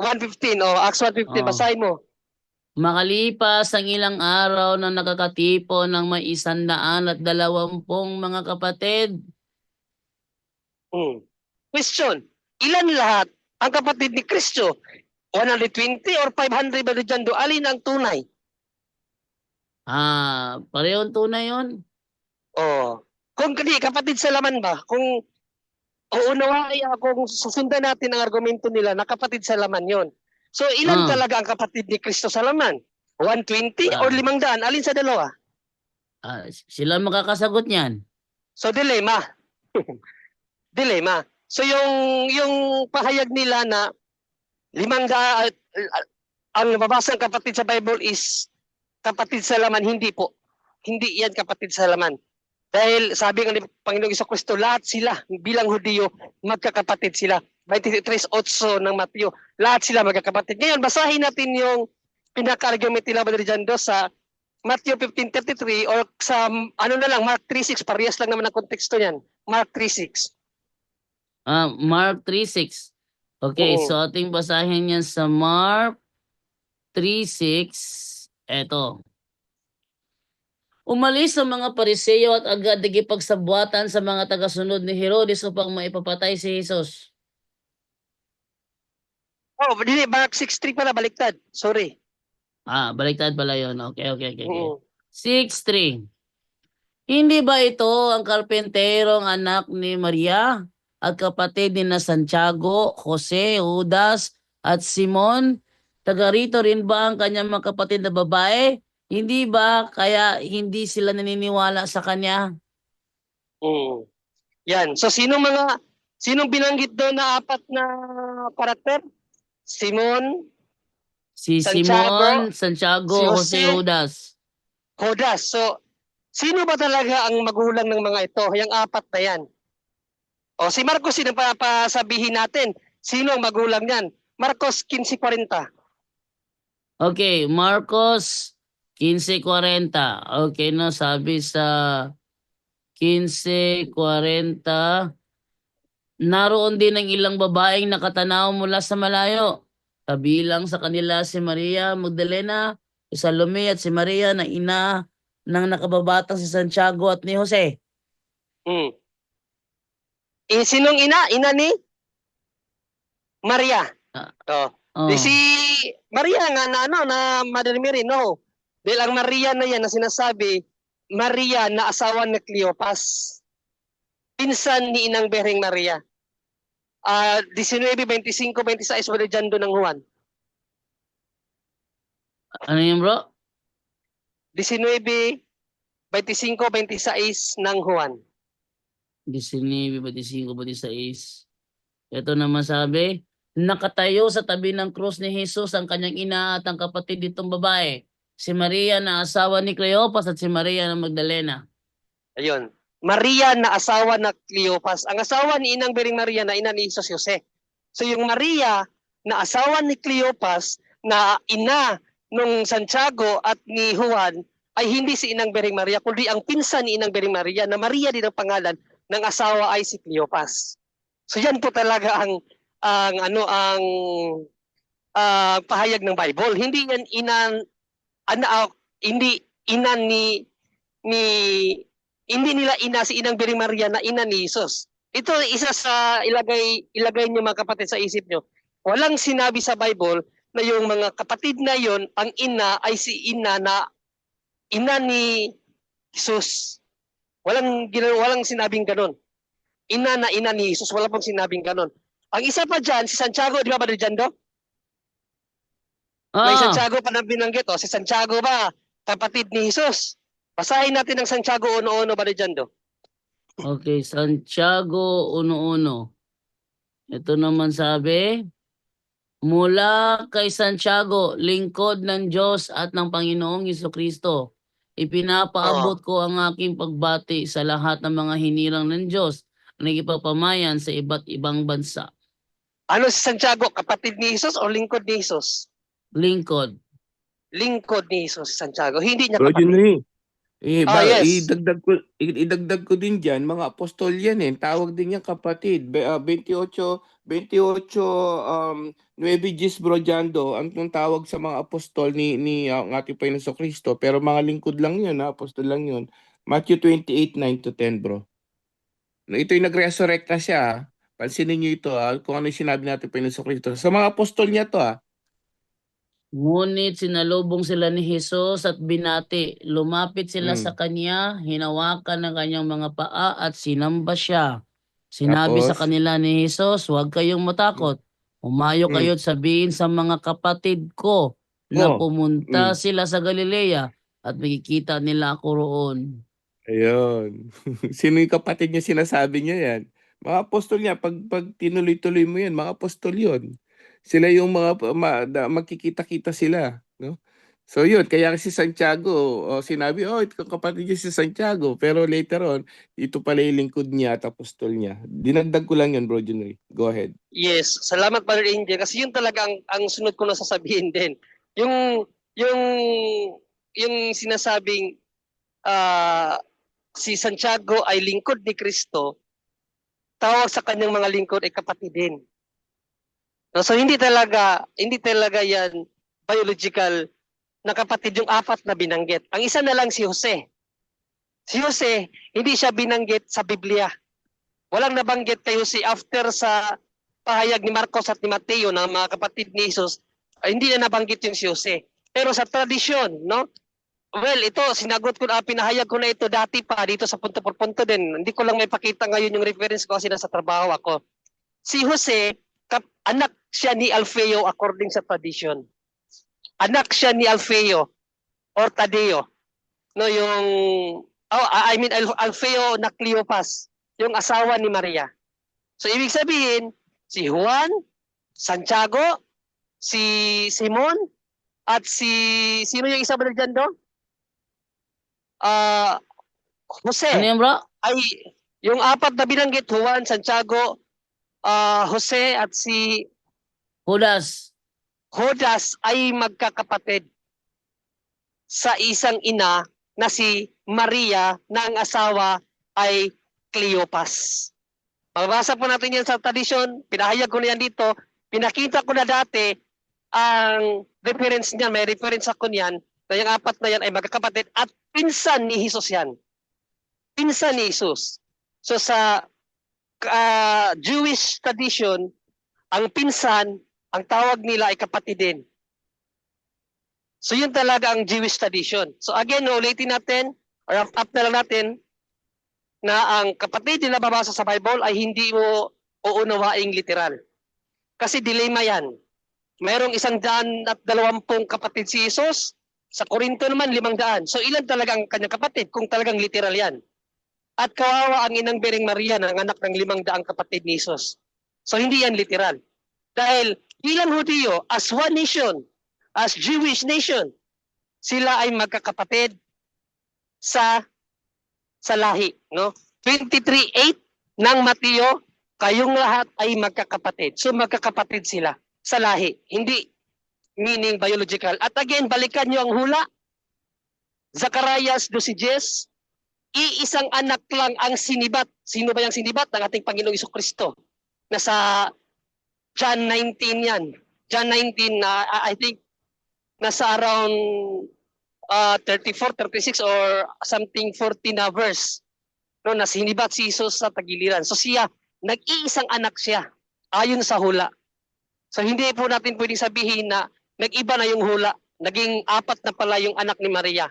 1:15, Acts 1:15, basahin mo. Makalipas ang ilang araw na nakakatipo ng may 120 mga kapatid. Question, ilan lahat ang kapatid ni Kristo? 120 or 500 Brother Jando? Alin ang tunay? Parehong tunay yun. Kung hindi, kapatid sa laman ba? Kung kung susundan natin ang argumento nila na kapatid sa laman yon. So ilan talaga ang kapatid ni Kristo sa laman? 120 or 500? Alin sa dalawa? Sila makakasagot niyan. So dilemma. Dilemma. So yung pahayag nila na ang nababasa ng kapatid sa Bible is kapatid sa laman, hindi po. Hindi yan kapatid sa laman. Dahil sabi nga ni Panginoong Jesucristo, lahat sila bilang Hudiyo, magkakapatid sila. 23:8 ng Mateo, lahat sila magkakapatid. Ngayon, basahin natin yung pinaka-argument nila Brother Jando sa Matthew 15:33 or sa ano na lang, Mark 3:6, parehas lang naman ang konteksto niyan. Mark 3:6. Mark 3:6. Okay, Oo. so ating basahin yan sa Mark 3:6. Eto. Umalis ang mga Pariseo at agad nagipagsabuatan sa mga tagasunod ni Herodes upang maipapatay si Jesus. Oh, hindi, Mark 6:3 pala, baliktad. Sorry. Baliktad pala yun. Okay. Oo. 6:3. Hindi ba ito ang karpenterong anak ni Maria at kapatid ni na Santiago, Jose, Judas at Simon? Taga rito rin ba ang kanyang mga kapatid na babae? Hindi ba kaya hindi sila naniniwala sa kanya? Mm. Yan. So sinong binanggit doon na apat na karakter? Simon, Si Santiago, Simon, Santiago, si Jose, Jose, Judas. Judas. So sino ba talaga ang magulang ng mga ito? Yung apat na yan. O si Marcos, sino pa pasabihin natin? Sino ang magulang niyan? Marcos 15:40. Okay, Marcos 15:40. Okay, no, sabi sa 15:40, naroon din ang ilang babaeng nakatanaw mula sa malayo. Kabilang sa kanila si Maria Magdalena, si Salome at si Maria na ina ng nakababatang si Santiago at ni Jose. Mm. Sinong ina? Ina ni Maria. Oh. Oh. Di si Maria nga na Mother Mary, no. Dahil ang Maria na yan na sinasabi, Maria na asawa ni Cleopas. Pinsan ni Inang Bereng Maria. 19:25-26 wala dyan doon ng Juan. Ano yun, bro? 19:25-26 ng Juan. 19:25-26. Ito naman sabi, nakatayo sa tabi ng krus ni Jesus ang kanyang ina at ang kapatid nitong babae, si Maria na asawa ni Cleopas at si Maria na Magdalena. Ayun. Maria na asawa na Cleopas. Ang asawa ni Inang Bering Maria na ina ni Jesus Jose. So yung Maria na asawa ni Cleopas na ina nung Santiago at ni Juan ay hindi si Inang Bering Maria kundi ang pinsan ni Inang Bering Maria na Maria din ang pangalan ng asawa ay si Cleopas. So yan po talaga ang pahayag ng Bible. Hindi yan hindi ina hindi nila ina si Inang Bering Maria na ina ni Jesus. Ito isa sa ilagay niyo mga kapatid sa isip niyo. Walang sinabi sa Bible na yung mga kapatid na yon ang ina ay si ina ni Jesus. Walang sinabing ganon. Ina ni Jesus, wala pong sinabing ganon. Ang isa pa dyan, si Santiago, di ba ba dyan do? May Santiago pa na binanggit. Si Santiago ba, kapatid ni Jesus? Basahin natin ang Santiago 1:1 ba dyan do? Okay, Santiago 1:1. Ito naman sabi, mula kay Santiago, lingkod ng Diyos at ng Panginoong Jesucristo, ipinapaabot ko ang aking pagbati sa lahat ng mga hinirang ng Diyos na nagipapamayan sa iba't ibang bansa. Ano si Santiago? Kapatid ni Jesus o lingkod ni Jesus? Lingkod. Lingkod ni Jesus si Santiago. Hindi niya Bro kapatid. Junry, Yes. idagdag ko din dyan, mga apostol yan tawag din yan kapatid. 28:9 Bro Jando, ang tawag sa mga apostol ni ang ating Panginoon Kristo, pero mga lingkod lang yun, apostol lang yun. Matthew 28:9-10 bro. Ito yung nagresurrecta siya. Pansinin niyo ito kung ano yung sinabi natin Panginoon Kristo. Sa mga apostol niya to Ngunit sinalubong sila ni Jesus at binati. Lumapit sila sa kanya, hinawakan ng kanyang mga paa at sinamba siya. Sinabi sa Tapos? kanila ni Jesus, huwag kayong matakot. Umayo kayo at sabihin sa mga kapatid ko na pumunta sila sa Galilea at makikita nila ako roon. Ayun. Sino yung kapatid niya sinasabi niya yan? Mga apostol niya. Pag tinuloy-tuloy mo yan, mga apostol yun. Sila yung magkikita-kita sila, no? So yun, kaya si Santiago, sinabi, ito kapatid niya si Santiago. Pero later on, ito pala yung lingkod niya at apostol niya. Dinagdag ko lang yun, Bro Junry. Go ahead. Yes, salamat Brother Angel kasi yun talaga ang sunod ko na sasabihin din. Yung yung yung sinasabing si Santiago ay lingkod ni Kristo, tawag sa kanyang mga lingkod ay kapatid din. No, so hindi talaga yan biological na kapatid yung apat na binanggit. Ang isa na lang si Jose. Si Jose, hindi siya binanggit sa Biblia. Walang nabanggit kay Jose after sa pahayag ni Marcos at ni Mateo na mga kapatid ni Jesus, hindi na nabanggit yung si Jose. Pero sa tradisyon, no? Well, ito, sinagot ko na, pinahayag ko na ito dati pa dito sa punto por punto din. Hindi ko lang may pakita ngayon yung reference ko kasi nasa trabaho ako. Si Jose, anak siya ni Alfeo according sa tradition. Anak siya ni Alfeo or Tadeo. No, yung Alfeo na Cleopas, yung asawa ni Maria. So ibig sabihin, si Juan, Santiago, si Simon, at sino yung isa ba dyan do? Jose. Ano yan, bro? Ay, yung apat na binanggit, Juan, Santiago, Jose, at si Judas ay magkakapatid sa isang ina na si Maria na ang asawa ay Cleopas. Mabasa po natin yan sa tradisyon, pinahayag ko na yan dito, pinakita ko na dati ang reference niyan, may reference ako niyan, na yung apat na yan ay magkakapatid at pinsan ni Jesus yan. Pinsan ni Jesus. So sa Jewish tradition, ang pinsan, ang tawag nila ay kapatid din. So yun talaga ang Jewish tradition. So again, ulitin natin, or up na lang natin, na ang kapatid na nababasa sa Bible ay hindi mo uunawaing literal. Kasi dilema yan. Mayroong 120 kapatid si Jesus, sa Korinto naman 500. So ilan talaga ang kanyang kapatid kung talagang literal yan? At kawawa ang inang Bireng Maria na anak ng 500 kapatid ni Jesus. So hindi yan literal. Dahil bilang Hudyo, as one nation, as Jewish nation, sila ay magkakapatid sa lahi, no? 23:8 ng Mateo, kayong lahat ay magkakapatid. So magkakapatid sila sa lahi, hindi meaning biological. At again, balikan niyo ang hula. Zacarias 12:10, iisang anak lang ang sinibat. Sino ba yung sinibat? Ng ating Panginoong Jesucristo. Nasa John 19 yan. John 19, I think, nasa around 34, 36 or something 40 na verse. No, na sinibat si Jesus sa tagiliran. So siya, nag-iisang anak siya, ayon sa hula. So hindi po natin pwedeng sabihin na nag-iba na yung hula. Naging 4 na pala yung anak ni Maria.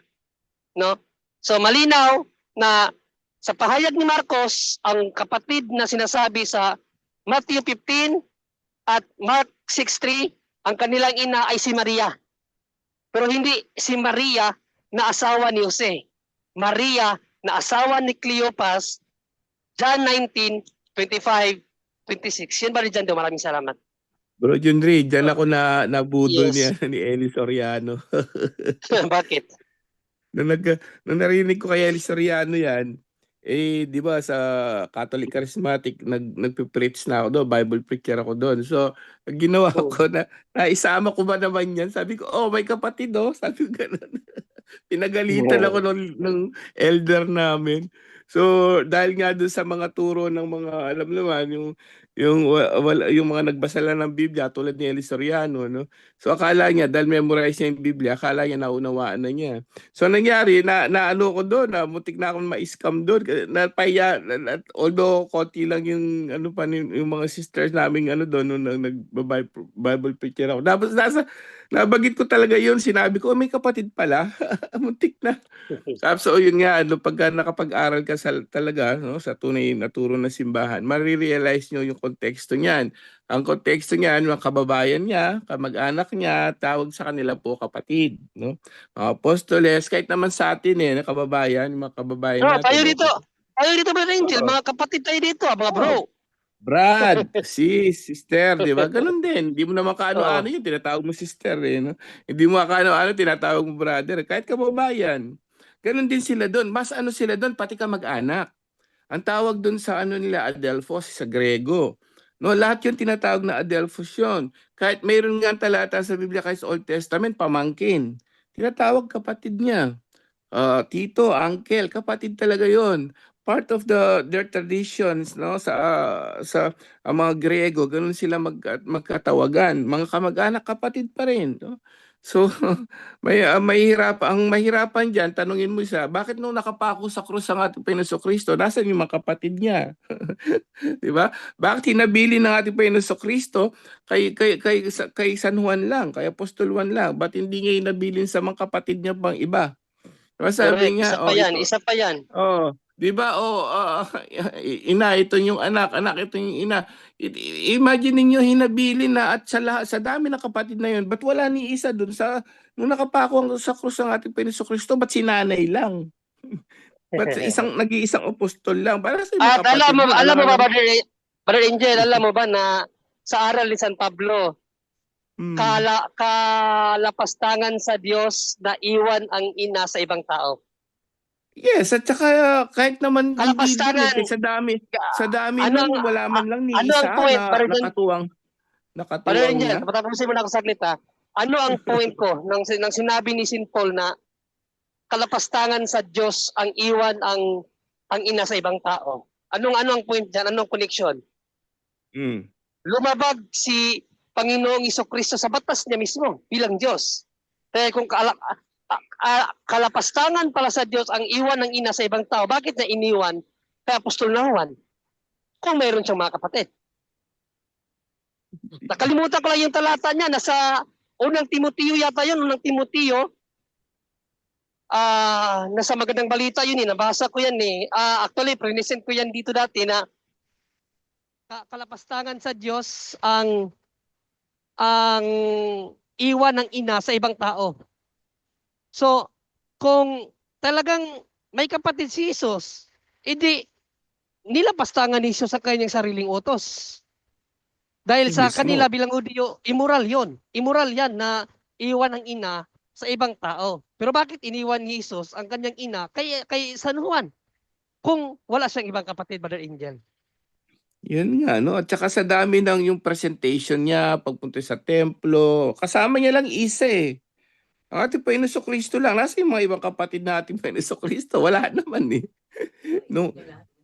No? So malinaw na sa pahayag ni Marcos, ang kapatid na sinasabi sa Matthew 15 at Mark 6:3, ang kanilang ina ay si Maria. Pero hindi si Maria na asawa ni Jose. Maria na asawa ni Cleopas, John 19:25, 26. Yan ba rin dyan do? Maraming salamat. Bro Junry, dyan ako nabudol Yes. ni Eli Soriano. Bakit? Nung narinig ko kay Eli Soriano yan, di ba sa Catholic Charismatic, nagpe-preach na ako doon, Bible preacher ako doon. So, ginawa ko naisama ko ba naman yan? Sabi ko, may kapatid sabi ko gano'n. Pinagalitan ako ng elder namin. So, dahil nga doon sa mga turo ng mga, alam naman, yung mga nagbasa lang ng Biblia, tulad ni Eli Soriano, no? So, akala niya, dahil memorize niya yung Biblia, akala niya naunawaan na niya. So, nangyari, na ano ko doon, muntik na akong ma-scam doon. Napaya, although, konti lang yung, yung mga sisters namin, doon, nung nag-Bible preacher ako. Tapos, nabagit ko talaga yun, sinabi ko, may kapatid pala. Muntik na. So, yun nga, pagka nakapag-aral ka talaga, no, sa tunay na turo ng simbahan, marirealize nyo yung konteksto niyan. Ang konteksto niyan, mga kababayan niya, kamag-anak niya, tawag sa kanila po kapatid, no? Apostoles, kahit naman sa atin na kababayan, mga kababayan natin. Tayo dito, Brother Angel, mga kapatid tayo dito, mga bro. Brad, sis, sister, di ba? Ganun din. Hindi mo naman kaano-ano Oo. yun, tinatawag mo sister eh. No? Hindi mo kaano-ano, tinatawag mo brother. Kahit kababayan. Ganun din sila doon. Mas ano sila doon, pati ka mag-anak. Ang tawag doon sa ano nila, Adelphos, sa Grego. No, lahat yun tinatawag na Adelphos yun. Kahit mayroon nga talata sa Biblia kahit sa Old Testament, pamangkin. Tinatawag kapatid niya. Tito, uncle, kapatid talaga 'yon. Part of their traditions, no, sa ang mga Grego, ganun sila magkatawagan. Mga kamag-anak, kapatid pa rin, no? So ang mahirapan diyan, tanungin mo siya, bakit nung nakapako sa krus ang ating Panginoon Kristo, nasaan yung mga kapatid niya? 'Di ba? Bakit hinabili ng ating Panginoon Kristo kay San Juan lang, kay Apostol Juan lang? Ba't hindi niya hinabilin sa mga kapatid niya pang iba? Diba Correct. sabi Isa nga, pa yan, ito, isa pa yan. di ba, ina, ito yung anak, ito yung ina. Imagine niyo hinabili na at sa dami ng kapatid na yun, ba't wala ni isa dun nung nakapako sa krus ng ating Panginoon Kristo, ba't sinanay lang? Ba't nag-iisang apostol lang? Para sa mga At kapatid niya, alam mo ba, alam. Brother Angel, alam mo ba na sa aral ni San Pablo, kalapastangan sa Diyos na iwan ang ina sa ibang tao. Yes, at saka kahit naman hindi din Kalapastangan. sa dami Ano nun, wala man lang ni ano ang isa point, na Brother nakatuwang Angel, niya. patapusin mo na ako saglit ha. Ano ang point ko nang sinabi ni St. Paul na kalapastangan sa Diyos ang iwan ang ina sa ibang tao? Ano ang point diyan? Anong connection? Lumabag si Panginoong Kristo sa batas niya mismo bilang Diyos. Kaya kung kalapastangan pala sa Diyos ang iwan ng ina sa ibang tao, bakit niya iniwan kay Apostol na Juan kung mayroon siyang mga kapatid? Nakalimutan ko lang yung talata niya, nasa unang Timoteo yata yun, nasa magandang balita yun nabasa ko yan actually, present ko yan dito dati na kalapastangan sa Diyos ang iwan ng ina sa ibang tao. So, kung talagang may kapatid si Jesus, edi nilapastangan ni Jesus sa kanyang sariling utos. Dahil sa Mismo. kanila bilang Hudyo, immoral yon. Immoral yan na iwan ang ina sa ibang tao. Pero bakit iniwan ni Jesus ang kanyang ina kay San Juan? Kung wala siyang ibang kapatid, Brother Angel. Yun nga, no? At saka sa dami ng yung presentation niya, pagpunta sa templo, kasama niya lang isa eh. Ang ating Panginoon Kristo lang. Nasa yung mga ibang kapatid na ating Panginoon Kristo? Wala naman eh.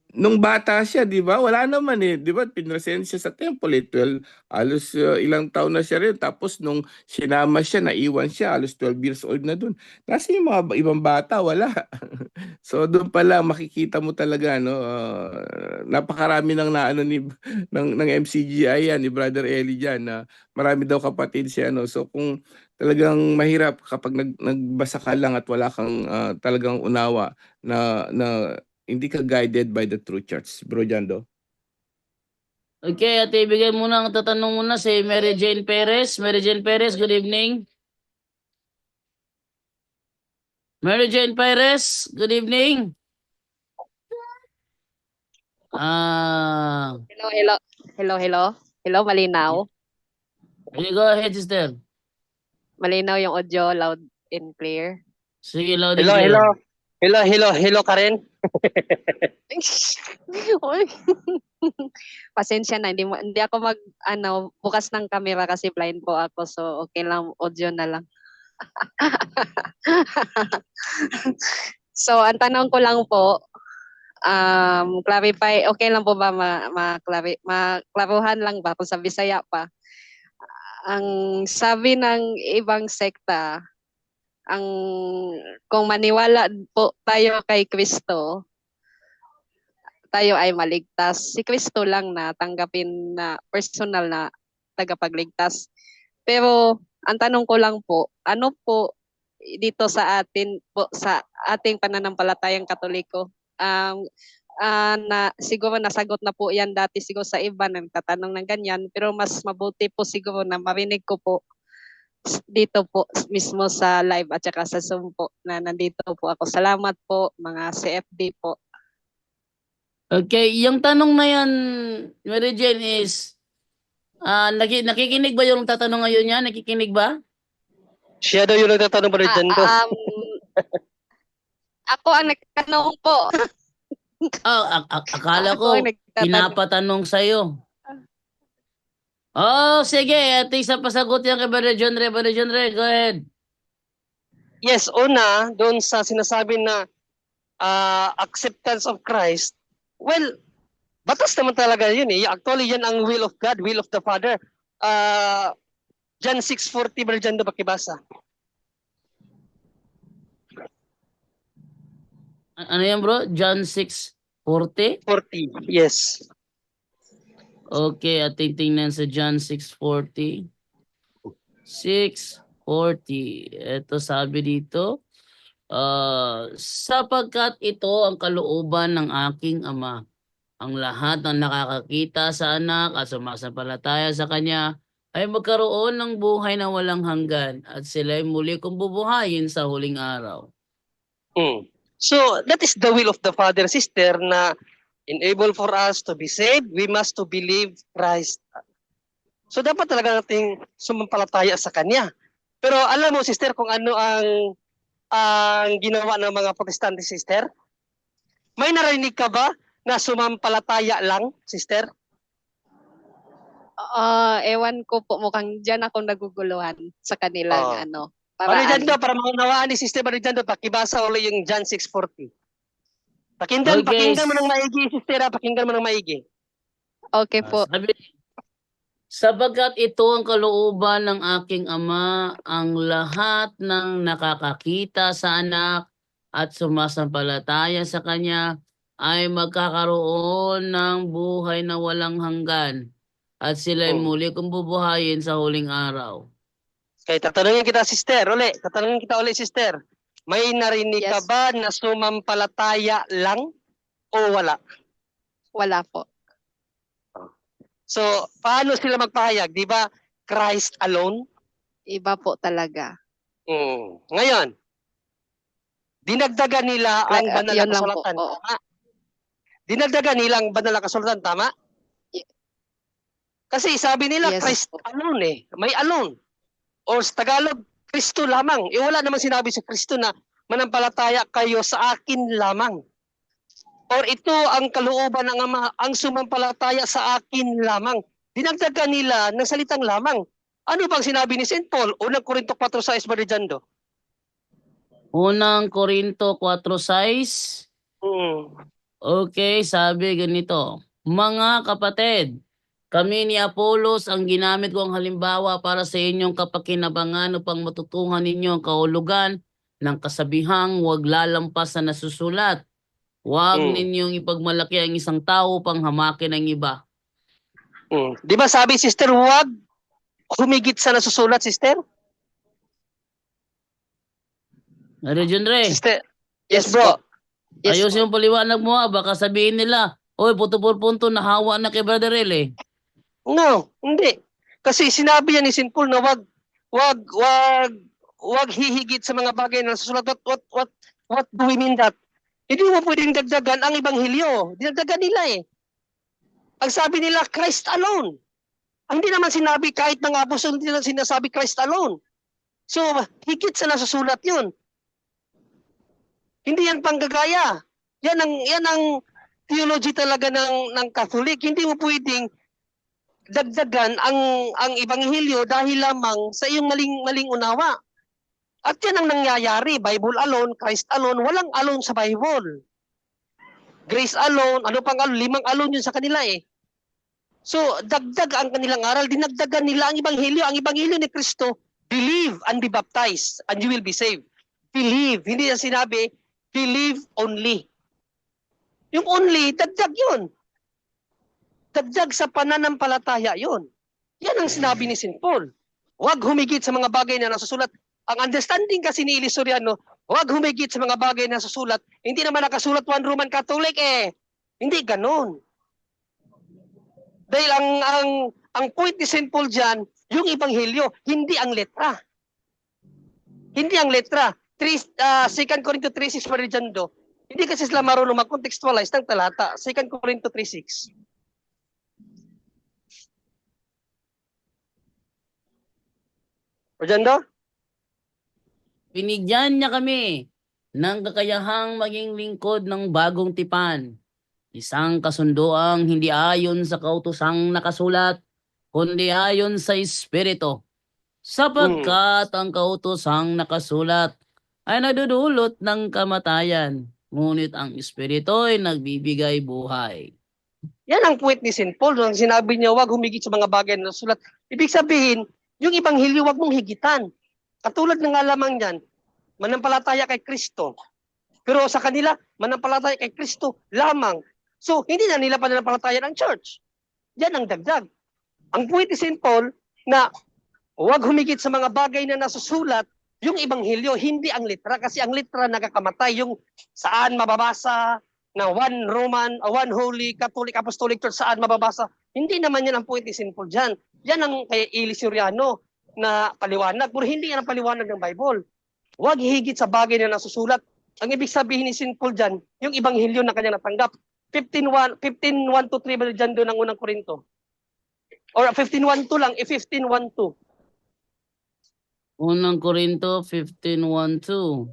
Nung bata siya, di ba? Wala naman eh. Di ba? Pinresent siya sa temple eh. 12, halos ilang taon na siya rin. Tapos nung sinama siya, naiwan siya. Halos 12 years old na dun. Nasa yung mga ibang bata, wala. So doon pa lang makikita mo talaga, no? Napakarami ng naano ng MCGI yan, ni Brother Eli dyan, na marami daw kapatid siya, no? So kung talagang mahirap kapag nagbasa ka lang at wala kang talagang unawa na hindi ka guided by the true church, Bro Jando. Okay, at ibigay muna ang tatanong muna si Mary Jane Perez. Mary Jane Perez, good evening. Mary Jane Perez, good evening. Hello, malinaw. You go ahead, sister. Malinaw yung audio, loud and clear. Sige, loud and clear. Hello, Karen. Uy. Pasensya na, hindi ako bukas ng camera kasi blind po ako, so okay lang, audio na lang. So, ang tanong ko lang po, clarify, okay lang po ba maklaruhan lang ba kung sa Bisaya pa? Ang sabi ng ibang sekta, kung maniwala po tayo kay Kristo, tayo ay maligtas. Si Kristo lang na tanggapin na personal na tagapagligtas. Pero ang tanong ko lang po, ano po dito sa atin po, sa ating pananampalatayang Katoliko, na siguro nasagot na po yan dati siguro sa iba na nagtatanong ng ganyan, pero mas mabuti po siguro na marinig ko po dito po mismo sa live at saka sa Zoom po na nandito po ako. Salamat po mga CFD po. Okay, yung tanong na yan, Mary Jane, is, nakikinig ba yung tatanong ngayon niya? Nakikinig ba? Siya daw yung nagtatanong Brother Jando. Ako ang nagtanong po. Akala Ako ko, ang nagtatanong. pinapatanong sa'yo. Oh, sige, at isa pasagot yan kay Brother John Ray. Brother John Ray, go ahead. Yes, una, doon sa sinasabi na acceptance of Christ, well, batas naman talaga yun eh. Actually, yan ang will of God, will of the Father. John 6:40, Brother Jando, pakibasa. Ano yan bro? John 6:40? 40, yes. Okay, ating tingnan sa John 6:40. 6:40. Ito sabi dito, sapagkat ito ang kalooban ng aking Ama, ang lahat ng nakakakita sa anak at sumasampalataya sa kanya ay magkaroon ng buhay na walang hanggan at sila'y muli kong bubuhayin sa huling araw. So, that is the will of the Father, sister, na enable for us to be saved, we must to believe Christ. So, dapat talaga nating sumampalataya sa Kanya. Pero alam mo, sister, kung ano ang ginawa ng mga Protestante, sister? May narinig ka ba na sumampalataya lang, sister? Ewan ko po, mukhang dyan ako naguguluhan sa kanilang Brother paraan. Jando, para maunawaan ni sister Brother Jando, pakibasa ulit yung John 6:40. Pakinggan mo ng maigi, sister, pakinggan mo ng maigi. Okay po. Sabi, sapagkat ito ang kalooban ng aking Ama, ang lahat ng nakakakita sa anak at sumasampalataya sa kanya ay magkakaroon ng buhay na walang hanggan at sila'y muli kong bubuhayin sa huling araw. Okay, tatanungin kita, sister, sister. May narinig ka Yes. ba na sumampalataya lang o wala? Wala po. So, paano sila magpahayag? Di ba? Christ alone? Iba po talaga. Ngayon, dinagdagan nila ang banal na Yun lang po. kasulatan. Oo. Tama? Dinagdagan nila ang banal na kasulatan. Tama? Kasi sabi nila, Yes Christ po. alone eh. May alone. O sa Tagalog, Kristo lamang. Wala namang sinabi sa Kristo na manampalataya kayo sa akin lamang. Or ito ang kalooban ng Ama, ang sumampalataya sa akin lamang. Dinagdagan nila ng salitang lamang. Ano bang sinabi ni St. Paul? Unang Korinto 4:6, Brother Jando. Unang Korinto 4:6. Okay, sabi ganito. Mga kapatid, kami ni Apollos ang ginamit kong halimbawa para sa inyong kapakinabangan upang matutuhan ninyo ang kahulugan ng kasabihang huwag lalampas sa nasusulat. Huwag ninyong ipagmalaki ang isang tao upang hamakin ang iba. Di ba sabi, sister, huwag humigit sa nasusulat, sister? Region Ray, Sister, yes, bro. Yes ayos po. yung paliwanag mo baka sabihin nila, oy, puto por punto, nahawa na kay Brother El eh. No, hindi. Kasi sinabi yan ni St. Paul na wag hihigit sa mga bagay na nasusulat. What do we mean that? Hindi mo pwedeng dagdagan ang ebanghelyo. Dinagdagan nila eh. Ang sabi nila, Christ alone. Ang hindi naman sinabi kahit ng apostol, hindi naman sinasabi Christ alone. So, higit sa nasusulat yun. Hindi yan panggagaya. Yan ang theology talaga ng Catholic. Hindi mo pwedeng dagdagan ang ebanghelyo dahil lamang sa iyong maling unawa. At yan ang nangyayari. Bible alone, Christ alone, walang alone sa Bible. Grace alone, ano pang alone, 5 alone yun sa kanila eh. So, dagdag ang kanilang aral, dinagdagan nila ang ebanghelyo. Ang ebanghelyo ni Kristo, believe and be baptized and you will be saved. Believe, hindi yan sinabi, believe only. Yung only, dagdag yun. Dagdag sa pananampalataya yun. Yan ang sinabi ni St. Paul. Huwag humigit sa mga bagay na nasusulat. Ang understanding kasi ni Eli Soriano, huwag humigit sa mga bagay na nasusulat. Hindi naman nakasulat 1 Roman Catholic eh. Hindi ganon. Dahil ang point ni St. Paul dyan, yung ebanghelyo, hindi ang letra. Hindi ang letra. 2 Corinto 3:6, Brother Jando. Hindi kasi sila marunong mag-contextualize ng talata. 2 Corinto 3:6. Orlando? Binigyan niya kami ng kakayahang maging lingkod ng bagong tipan. Isang kasunduang hindi ayon sa kautosang nakasulat, kundi ayon sa Espiritu. Sapagkat ang kautosang nakasulat ay nadudulot ng kamatayan, ngunit ang Espiritu ay nagbibigay buhay. Yan ang point ni St. Paul. Nung sinabi niya, wag humigit sa mga bagay na nasulat. Ibig sabihin, yung Ebanghelyo, wag mong higitan. Katulad ng alamang yan, manampalataya kay Kristo. Pero sa kanila, manampalataya kay Kristo lamang. So, hindi na nila pananampalataya ng church. Yan ang dagdag. Ang point ni St. Paul na huwag humigit sa mga bagay na nasusulat, yung Ebanghelyo, hindi ang litra. Kasi ang litra nakakamatay. Yung saan mababasa na one Roman, one Holy Catholic Apostolic Church, saan mababasa. Hindi naman yan ang point ni St. Paul dyan. Yan ang kay Eli Soriano na paliwanag. Pero hindi yan ang paliwanag ng Bible. Huwag higit sa bagay na nasusulat. Ang ibig sabihin ni St. Paul dyan, yung Ebanghelyo na kanya natanggap. 15:1-3 ba dyan doon ng unang Korinto? Or 15:1-2 lang, 15:1-2. Unang Korinto 15:1-2.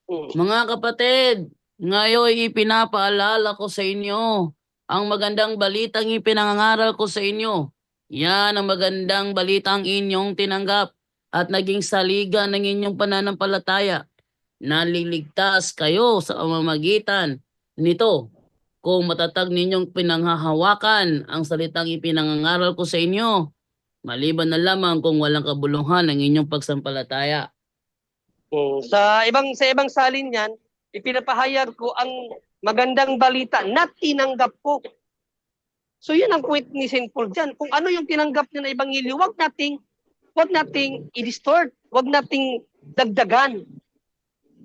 Hmm. Mga kapatid, ngayon ipinapaalala ko sa inyo ang magandang balitang ipinangangaral ko sa inyo. Yan ang magandang balitang inyong tinanggap at naging saligan ng inyong pananampalataya. Naliligtas kayo sa pamamagitan nito kung matatag ninyong pinanghahawakan ang salitang ipinangangaral ko sa inyo, maliban na lamang kung walang kabuluhan ng inyong pagsampalataya. Sa ibang salin niyan, ipinapahayag ko ang magandang balita na tinanggap ko. So yun ang point ni St. Paul dyan. Kung ano yung tinanggap niya na Ebanghelyo, wag nating i-distort, wag nating dagdagan.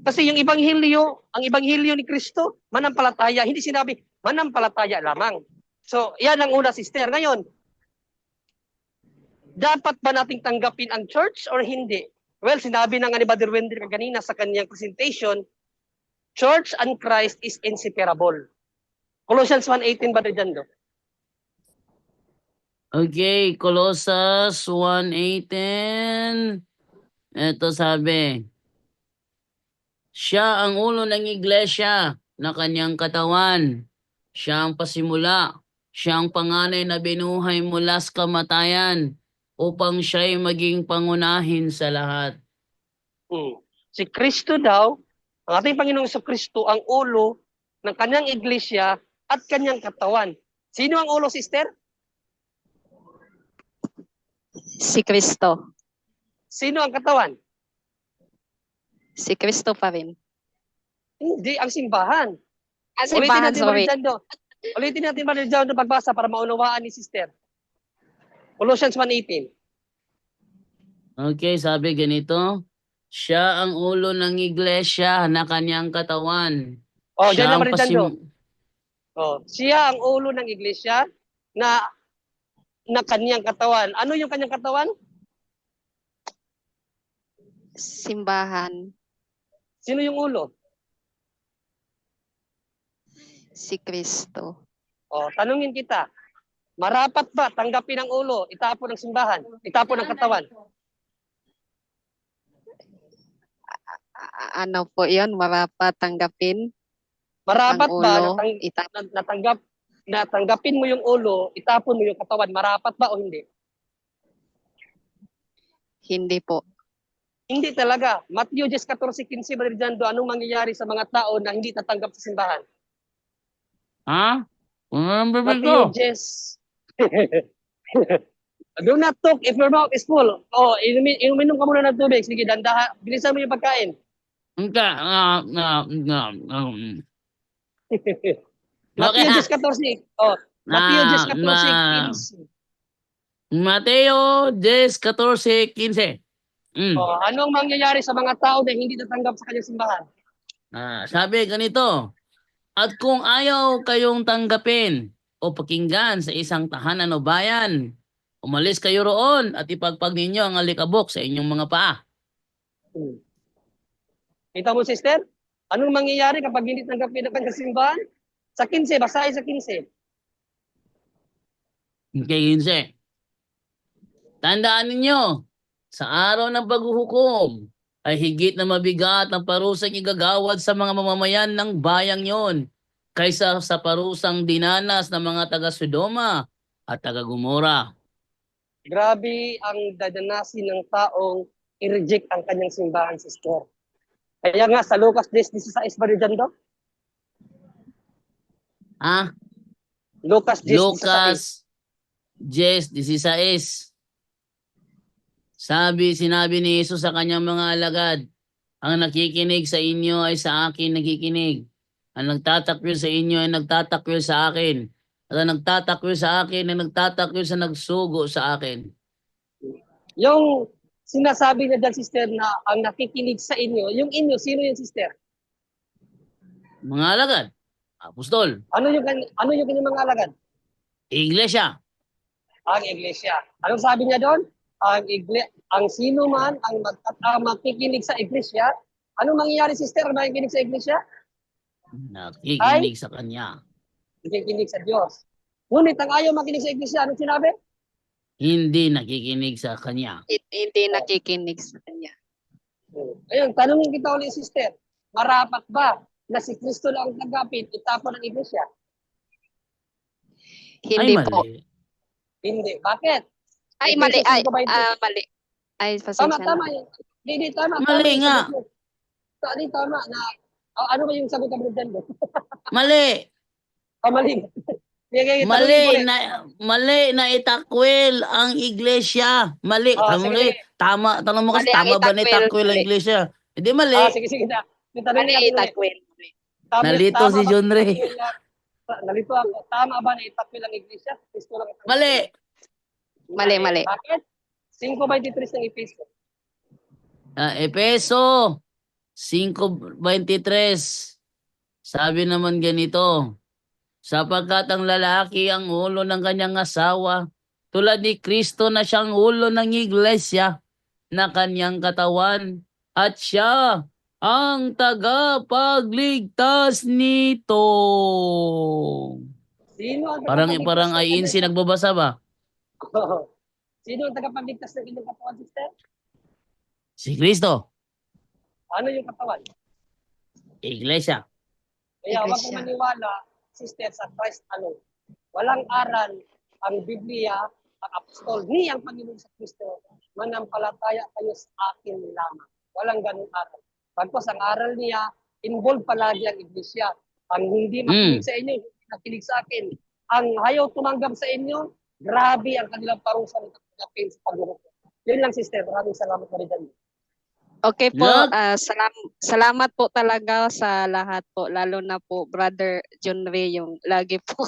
Kasi yung ang Ebanghelyo ni Kristo, manampalataya. Hindi sinabi, manampalataya lamang. So yan ang una, sister. Ngayon, dapat ba nating tanggapin ang church or hindi? Well, sinabi ng ni Brother Wendell kanina sa kanyang presentation, church and Christ is inseparable. Colossians 1:18 ba dyan do? Okay, Colossus 1:18. Ito sabi, siya ang ulo ng iglesia na kanyang katawan. Siya ang pasimula. Siya ang panganay na binuhay mula sa kamatayan upang siya'y maging pangunahin sa lahat. Si Kristo daw, ang ating Panginoong Kristo, ang ulo ng kanyang iglesia at kanyang katawan. Sino ang ulo, sister? Si Kristo. Sino ang katawan? Si Kristo pa rin. Hindi, ang simbahan. Simbahan, natin sorry. Ulitin natin ba dyan pagbasa para maunawaan ni sister? Colossians 1:18. Okay, sabi ganito, siya ang ulo ng iglesia na kanyang katawan. Oh, Siya dyan ang naman dyan do. Oh, siya ang ulo ng iglesia na kanyang katawan. Ano yung kanyang katawan? Simbahan. Sino yung ulo? Si Kristo. Oh, tanungin kita. Marapat ba tanggapin ang ulo, itapon ng simbahan, itapon ng katawan? Ano po yun? Marapat tanggapin Marapat ang ba ulo. natanggapin mo yung ulo, itapon mo yung katawan? Marapat ba o hindi? Hindi po. Hindi talaga. Matthew 14:15, Brother Jando, anong mangyayari sa mga tao na hindi tatanggap sa simbahan? Ha? Ang bibig Matthew ko. 10. Do not talk if your mouth is full. Oh, inuminom ka muna ng tubig. Sige, dandahan. Bilisan mo yung pagkain. Matthew 10:14. Oh, Matthew 10:14. Mateo 10:14-15. Oh, anong mangyayari sa mga tao na hindi tatanggap sa kanyang simbahan? Sabi ganito, at kung ayaw kayong tanggapin o pakinggan sa isang tahanan o bayan, umalis kayo roon at ipagpag ninyo ang alikabok sa inyong mga paa. Kita mo, sister? Anong mangyayari kapag hindi tanggapin ang kanyang simbahan? Sa 15, basahin sa 15. Okay, Ginse. Tandaan ninyo, sa araw ng paghuhukom ay higit na mabigat ang parusang igagawad sa mga mamamayan ng bayang yon kaysa sa parusang dinanas ng mga taga-Sodoma at taga-Gomora. Grabe ang dadanasin ng taong i-reject ang kanyang simbahan, sister. Kaya nga sa Lucas 10:16 ba dyan do? Ha? Lucas 10:16. Lucas 10:16. Sinabi ni Jesus sa kanyang mga alagad, ang nakikinig sa inyo ay sa akin nakikinig. Ang nagtatakwil sa inyo ay nagtatakwil sa akin. At ang nagtatakwil sa akin ay nagtatakwil sa nagsugo sa akin. Yung sinasabi niya dyan, sister, na ang nakikinig sa inyo, yung inyo, sino yung sister? Mga alagad, apostol, Ano yung kanyang mga alagad? iglesia. Ang iglesia. Anong sabi niya doon? Ang sino man ang makikinig sa iglesia, anong mangyayari, sister, makikinig sa iglesia? Nakikinig sa kanya. Nakikinig sa Diyos. Ngunit ang ayaw makinig sa iglesia, anong sinabi? Hindi nakikinig sa kanya. Hindi nakikinig sa kanya. Ayun, tanongin kita ulit, sister. Marapat ba na si Kristo lang ang tanggapin, itapon ng iglesia? Hindi Ay, po. mali. Hindi. Bakit? Ay, mali. Ay, Efesios 5:20. mali. Ay, Tama, pasensya tama. na. Hindi, tama. Mali Tama nga. Tama na. Ano ba yung sagot ng dyan? Mali. Mali. Mali na itakwil ang iglesia. Mali. Tanong mo kasi, Mali ang tama ba na itakwil? itakwil ang Mali. iglesia? Hindi mali. Sige na. Mali itakwil. Nalito si John Ray. Nalito ako. Tama ba na itakwil ang iglesia? Kristo lang ang Mali. Mali. Bakit? 5:23 ng Efeso. Epeso 5:23. Sabi naman ganito, sapagkat ang lalaki ang ulo ng kanyang asawa, tulad ni Kristo na siyang ulo ng iglesia na kanyang katawan, at siya ang tagapagligtas nito. Sino ang Parang tagapagligtas ng INC kanyang- nagbabasa ba? Sino ang tagapagligtas ng inyong katawan, sister? Si Kristo, Ano yung katawan? iglesia. Kaya huwag Iglesia. kang maniwala, sister, sa Christ alone. Walang aral ang Biblia, ang apostol, ni ang Panginoon sa Kristo, manampalataya kayo sa akin lamang. Walang ganung aral. Pagkos ang aral niya, involved palagi ang iglesia. Ang hindi makinig sa inyo, hindi nakinig sa akin. Ang ayaw tumanggap sa inyo, grabe ang kanilang parusa ng tanggapin sa paghuhukom. Yun lang, sister. Maraming salamat pa rin. Okay po, Lord. salamat po talaga sa lahat po, lalo na po Brother John Ray, yung lagi po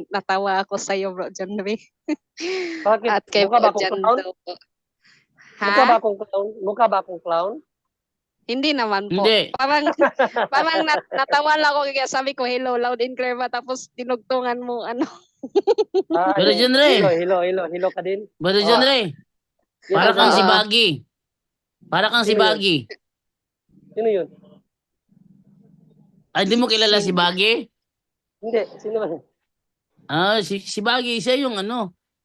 natawa ako sa iyo, Bro John Ray. Bakit? At kay Mukha ba Bro akong Jando clown? po. Mukha ba Ha? akong clown? Mukha ba akong clown? Hindi naman po. Hindi. Parang natawa lang ako kaya sabi ko hello loud and clear ba tapos tinugtungan mo ano. Brother John Ray. Hilo ka din. Brother John Ray, para kang si Ah. Baggy. Para kang si Sino yun? Baggy. Sino yun? Ay, di mo kilala si Baggy? Hindi, sino man? Si Baggy, siya yung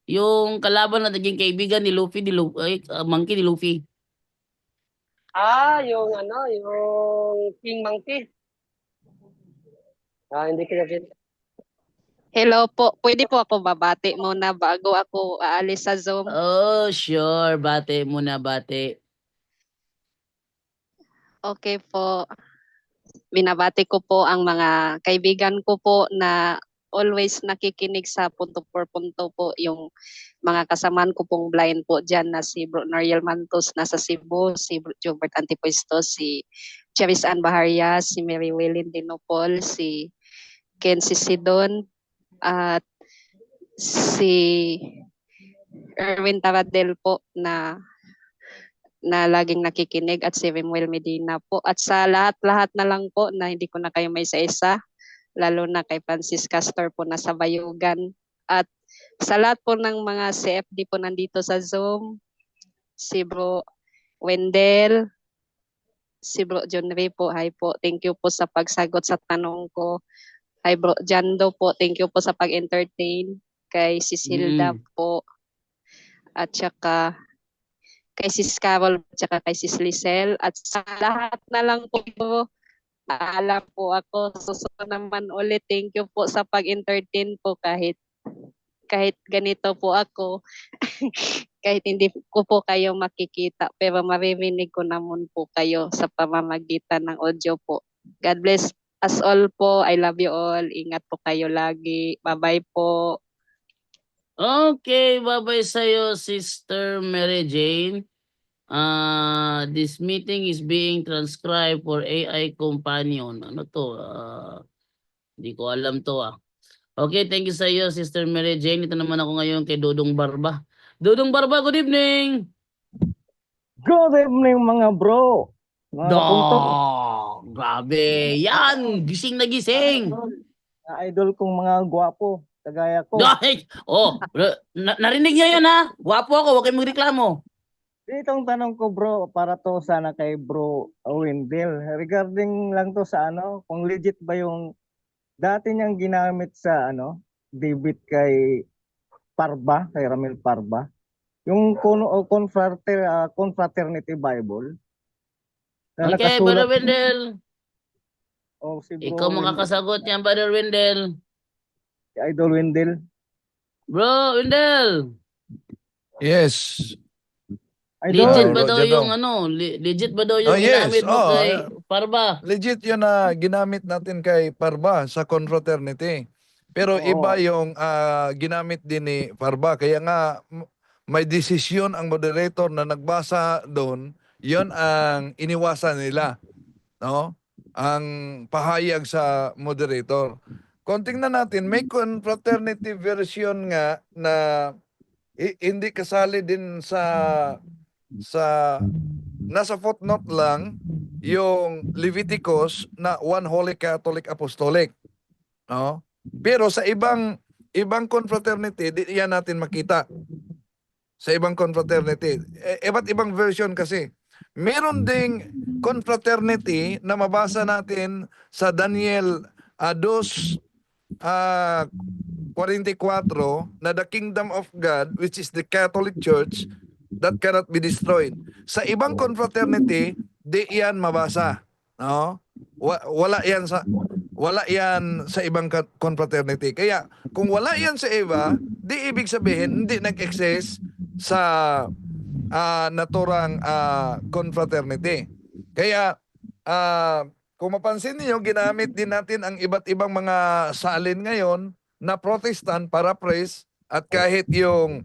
yung kalaban na naging kaibigan ni Luffy, Monkey ni Luffy. Yung King Monkey. Hindi ko nakita. Hello po. Pwede po ako babati muna bago ako aalis sa Zoom. Oh, sure. Bate muna, bate. Okay po. Binabati ko po ang mga kaibigan ko po na always nakikinig sa punto por punto po, yung mga kasamaan ko pong blind po dyan na si Bro Noriel Mantos nasa Cebu, si Bro Jobert Antipuesto, si Charis Ann Baharia, si Mary Welyn Dinopol, si Ken Sisidon, at si Erwin Taradel po na laging nakikinig, at si Remuel Medina po, at sa lahat-lahat na lang po na hindi ko na kayo may isa-isa, lalo na kay Francis Castor po na sa Bayugan, at sa lahat po ng mga CFD po nandito sa Zoom, si Bro Wendell, Si Bro John Ray po, hi po. Thank you po sa pagsagot sa tanong ko. Hi Bro Jando po, thank you po sa pag-entertain. Kay Cecilda po. At saka kay Sis Carol, at saka kay Sis Lisel. At sa lahat na lang po, alam po ako. Susunod naman ulit. Thank you po sa pag-entertain po kahit ganito po ako. Kahit hindi ko po kayo makikita, pero maririnig ko naman po kayo sa pamamagitan ng audio po. God bless us all po. I love you all. Ingat po kayo lagi. Bye-bye po. Okay, bye-bye sa'yo, Sister Mary Jane. This meeting is being transcribed for AI Companion. Ano to? Hindi ko alam to Okay, thank you sa'yo, Sister Mary Jane. Ito naman ako ngayon kay Dudong Barba. Dudong Barba, good evening! Good evening mga bro. Mga kapuntok. Grabe! Yan! Gising na gising! Idol kong mga gwapo. Kagaya ko. Ay! Narinig niyo yun ha? Gwapo ako, huwag kayong magreklamo. Itong tanong ko bro, para to sana kay bro Wendell. Regarding lang to sa kung legit ba yung dati niyang ginamit sa debit kay Parba, kay Ramil Parba. Yung Confraternity Bible. Na Okay, nakasulat- Brother Wendell. si bro Ikaw makakasagot yan, Brother Wendell. Si Idol Wendell. Bro, Wendell. Yes. Idol. Legit ba Bro, daw Jado. yung legit ba daw yung Oh, yes. ginamit mo Oh, kay Parba? Legit yun na ginamit natin kay Parba sa confraternity. Pero Oo. iba yung ginamit din ni Parba. Kaya nga may desisyon ang moderator na nagbasa doon, yon ang iniwasan nila. No? Ang pahayag sa moderator. Konting na natin, may confraternity version nga na hindi kasali din sa nasa footnote lang yung Leviticus na one Holy Catholic Apostolic. No? Pero sa ibang confraternity, di yan natin makita. Sa ibang confraternity. Iba't ibang version kasi. Meron ding confraternity na mabasa natin sa Daniel 2:44 na the kingdom of God, which is the Catholic Church, that cannot be destroyed. Sa ibang confraternity, di yan mabasa. No? Wala yan sa ibang confraternity. Kaya kung wala yan sa iba, di ibig sabihin hindi nag-exist sa naturang confraternity. Kaya kung mapansin niyo, ginamit din natin ang iba't ibang mga salin ngayon na Protestant para praise, at kahit yung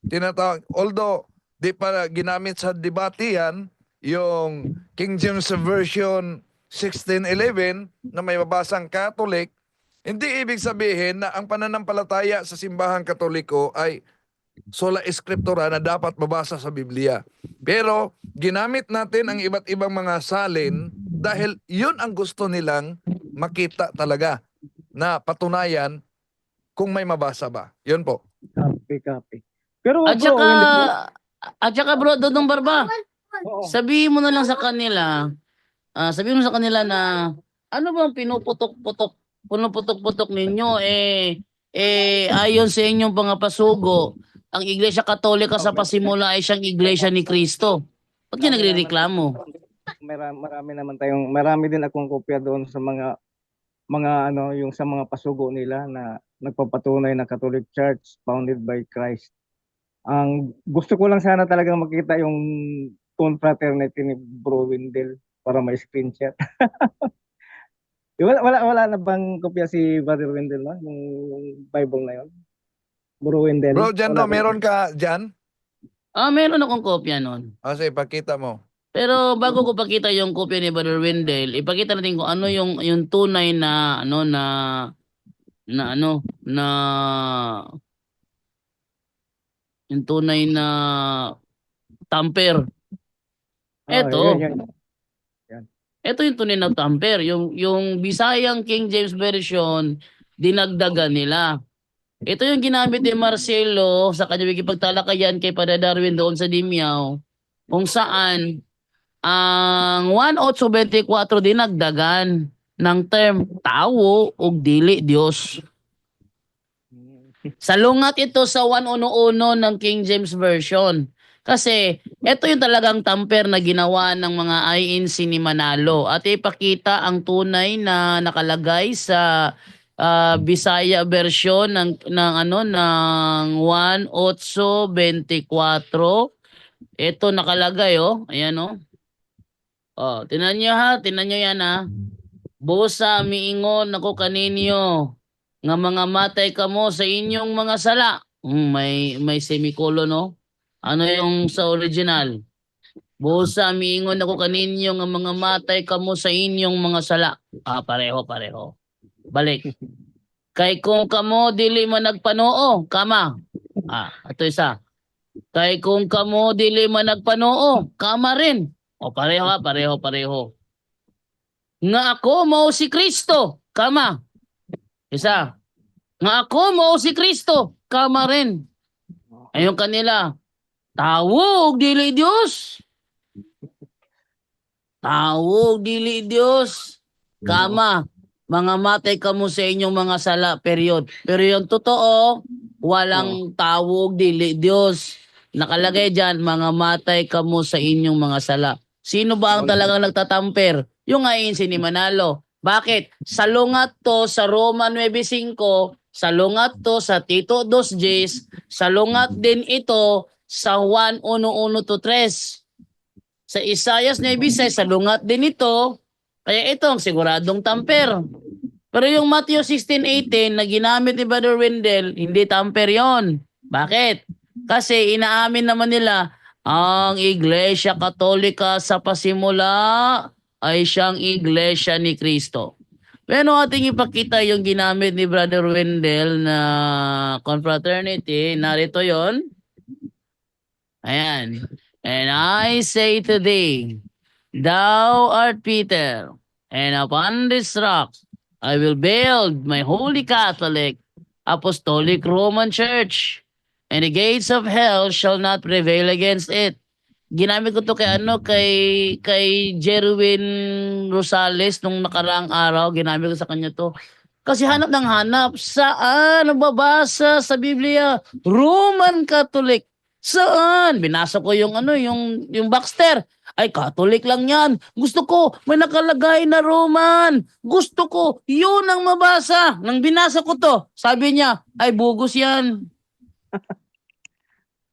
tinatawag, although di pa ginamit sa debate yan, yung King James Version 1611 na may babasang Catholic, hindi ibig sabihin na ang pananampalataya sa simbahang Katoliko ay sola scriptura na dapat mabasa sa Biblia. Pero ginamit natin ang iba't ibang mga salin dahil yun ang gusto nilang makita talaga na patunayan kung may mabasa ba. Yun po. Copy. Pero At bro, saka bro, Dudong Barba, oo. sabihin mo na lang sa kanila, na ano bang pinuputok-putok ninyo ayon sa inyong mga pasugo, ang Iglesia Katolika sa pasimula ay siyang Iglesia ni Kristo. Ba't kayo nagrereklamo? Marami din akong kopya doon sa mga yung sa mga pasugo nila na nagpapatunay na Catholic Church founded by Christ. Ang gusto ko lang sana talagang makita yung confraternity ni Bro Wendell para may screenshot. wala na bang kopya si Brother Wendell, no? Yung Bible na yun? Bro Wendell. Bro, Jando, Wala ba? meron ka dyan? Meron akong kopya nun. Sige, pakita mo. Pero bago ko pakita yung kopya ni Brother Wendell, ipakita natin kung ano yung tunay na yung tunay na tamper. Eto. Yan. Ito yung tunay na tamper. Yung Bisayang King James Version, dinagdagan nila. Ito yung ginamit ni Marcelo sa kanyang pagtalakayan kay Padre Darwin doon sa Dimyao, kung saan ang 1824 dinagdagan ng term tawo ug dili Dios. Salungat ito sa 111 ng King James Version. Kasi ito yung talagang tamper na ginawa ng mga INC ni Manalo at ipakita ang tunay na nakalagay sa Bisaya version ng 1824. Ito nakalagay Ayan tinan niyo tinan niyo yan Busa miingon ako kaninyo nga mga matay kamo sa inyong mga sala. May semicolon Ano yung sa original? Busa miingon ako kaninyo nga mga matay kamo sa inyong mga sala. Pareho. Balik. Kay kung kamo dili man nagpanoo, kama. Ito isa. Kay kung kamo dili man nagpanoo, kama rin. Pareho. Nga ako mao si Kristo, kama. Isa. Nga ako mao si Kristo, kama rin. Ayun kanila. Tawog dili Dios. Tawog dili Dios. Kama, mga matay kamo sa inyong mga sala, period. Pero yung totoo, walang tawog dili Dios. Nakalagay diyan, mga matay kamo sa inyong mga sala. Sino ba ang talagang nagtatamper? Yung INC ni Manalo. Bakit? Salungat to sa Roma 9:5, salungat to sa Tito 2:10, salungat din ito sa 1:1-3. Sa Isaias 9:6, salungat din ito. Kaya ito ang siguradong tamper. Pero yung Matthew 16:18 na ginamit ni Brother Wendell, hindi tamper yon. Bakit? Kasi inaamin naman nila, ang Iglesia Katolika sa pasimula ay siyang Iglesia ni Kristo. Pero ating ipakita yung ginamit ni Brother Wendell na confraternity. Narito yon. Ayan. And I say today, thou art Peter, and upon this rock I will build my holy Catholic, Apostolic Roman Church, and the gates of hell shall not prevail against it. Ginamit ko to kay Jerwin Rosales nung nakaraang araw, ginamit ko sa kanya to. Kasi hanap ng hanap, saan nababasa sa Biblia? Roman Catholic. Saan? Binasa ko yung yung Baxter. Ay, Catholic lang yan. Gusto ko, may nakalagay na Roman. Gusto ko, yun ang mabasa. Nang binasa ko to, sabi niya, ay bugos yan.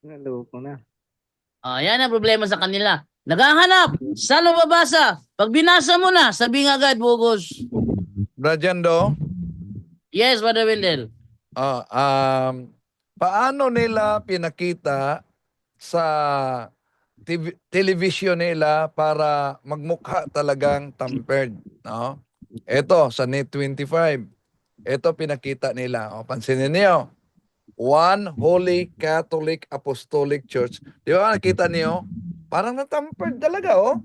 Naloko na. Yan ang problema sa kanila. Naghahanap. Saan mababasa? Pag binasa mo na, sabi nga agad, bugos. Brajando, Yes, Brother Wendell. paano nila pinakita sa television nila para magmukha talagang tampered, no? Ito sa Net 25. Ito pinakita nila. Pansinin niyo. One Holy Catholic Apostolic Church. Di ba nakita niyo? Parang na-tampered talaga,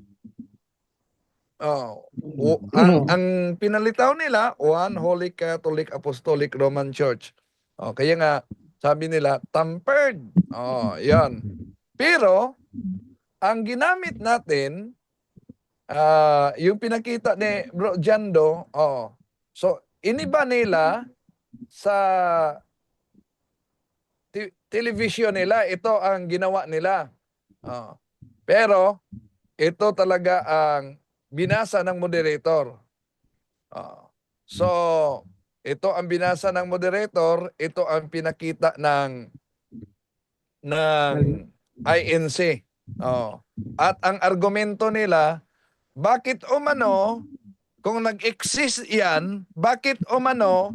ang pinalitaw nila, One Holy Catholic Apostolic Roman Church. Kaya nga, sabi nila, tampered. Yan. Pero, ang ginamit natin, yung pinakita ni Bro Jando, so, iniba nila sa television nila, ito ang ginawa nila. Pero, ito talaga ang binasa ng moderator. So, ito ang binasa ng moderator, ito ang pinakita ng INC. At ang argumento nila, bakit umano, kung nag-exist yan, bakit umano,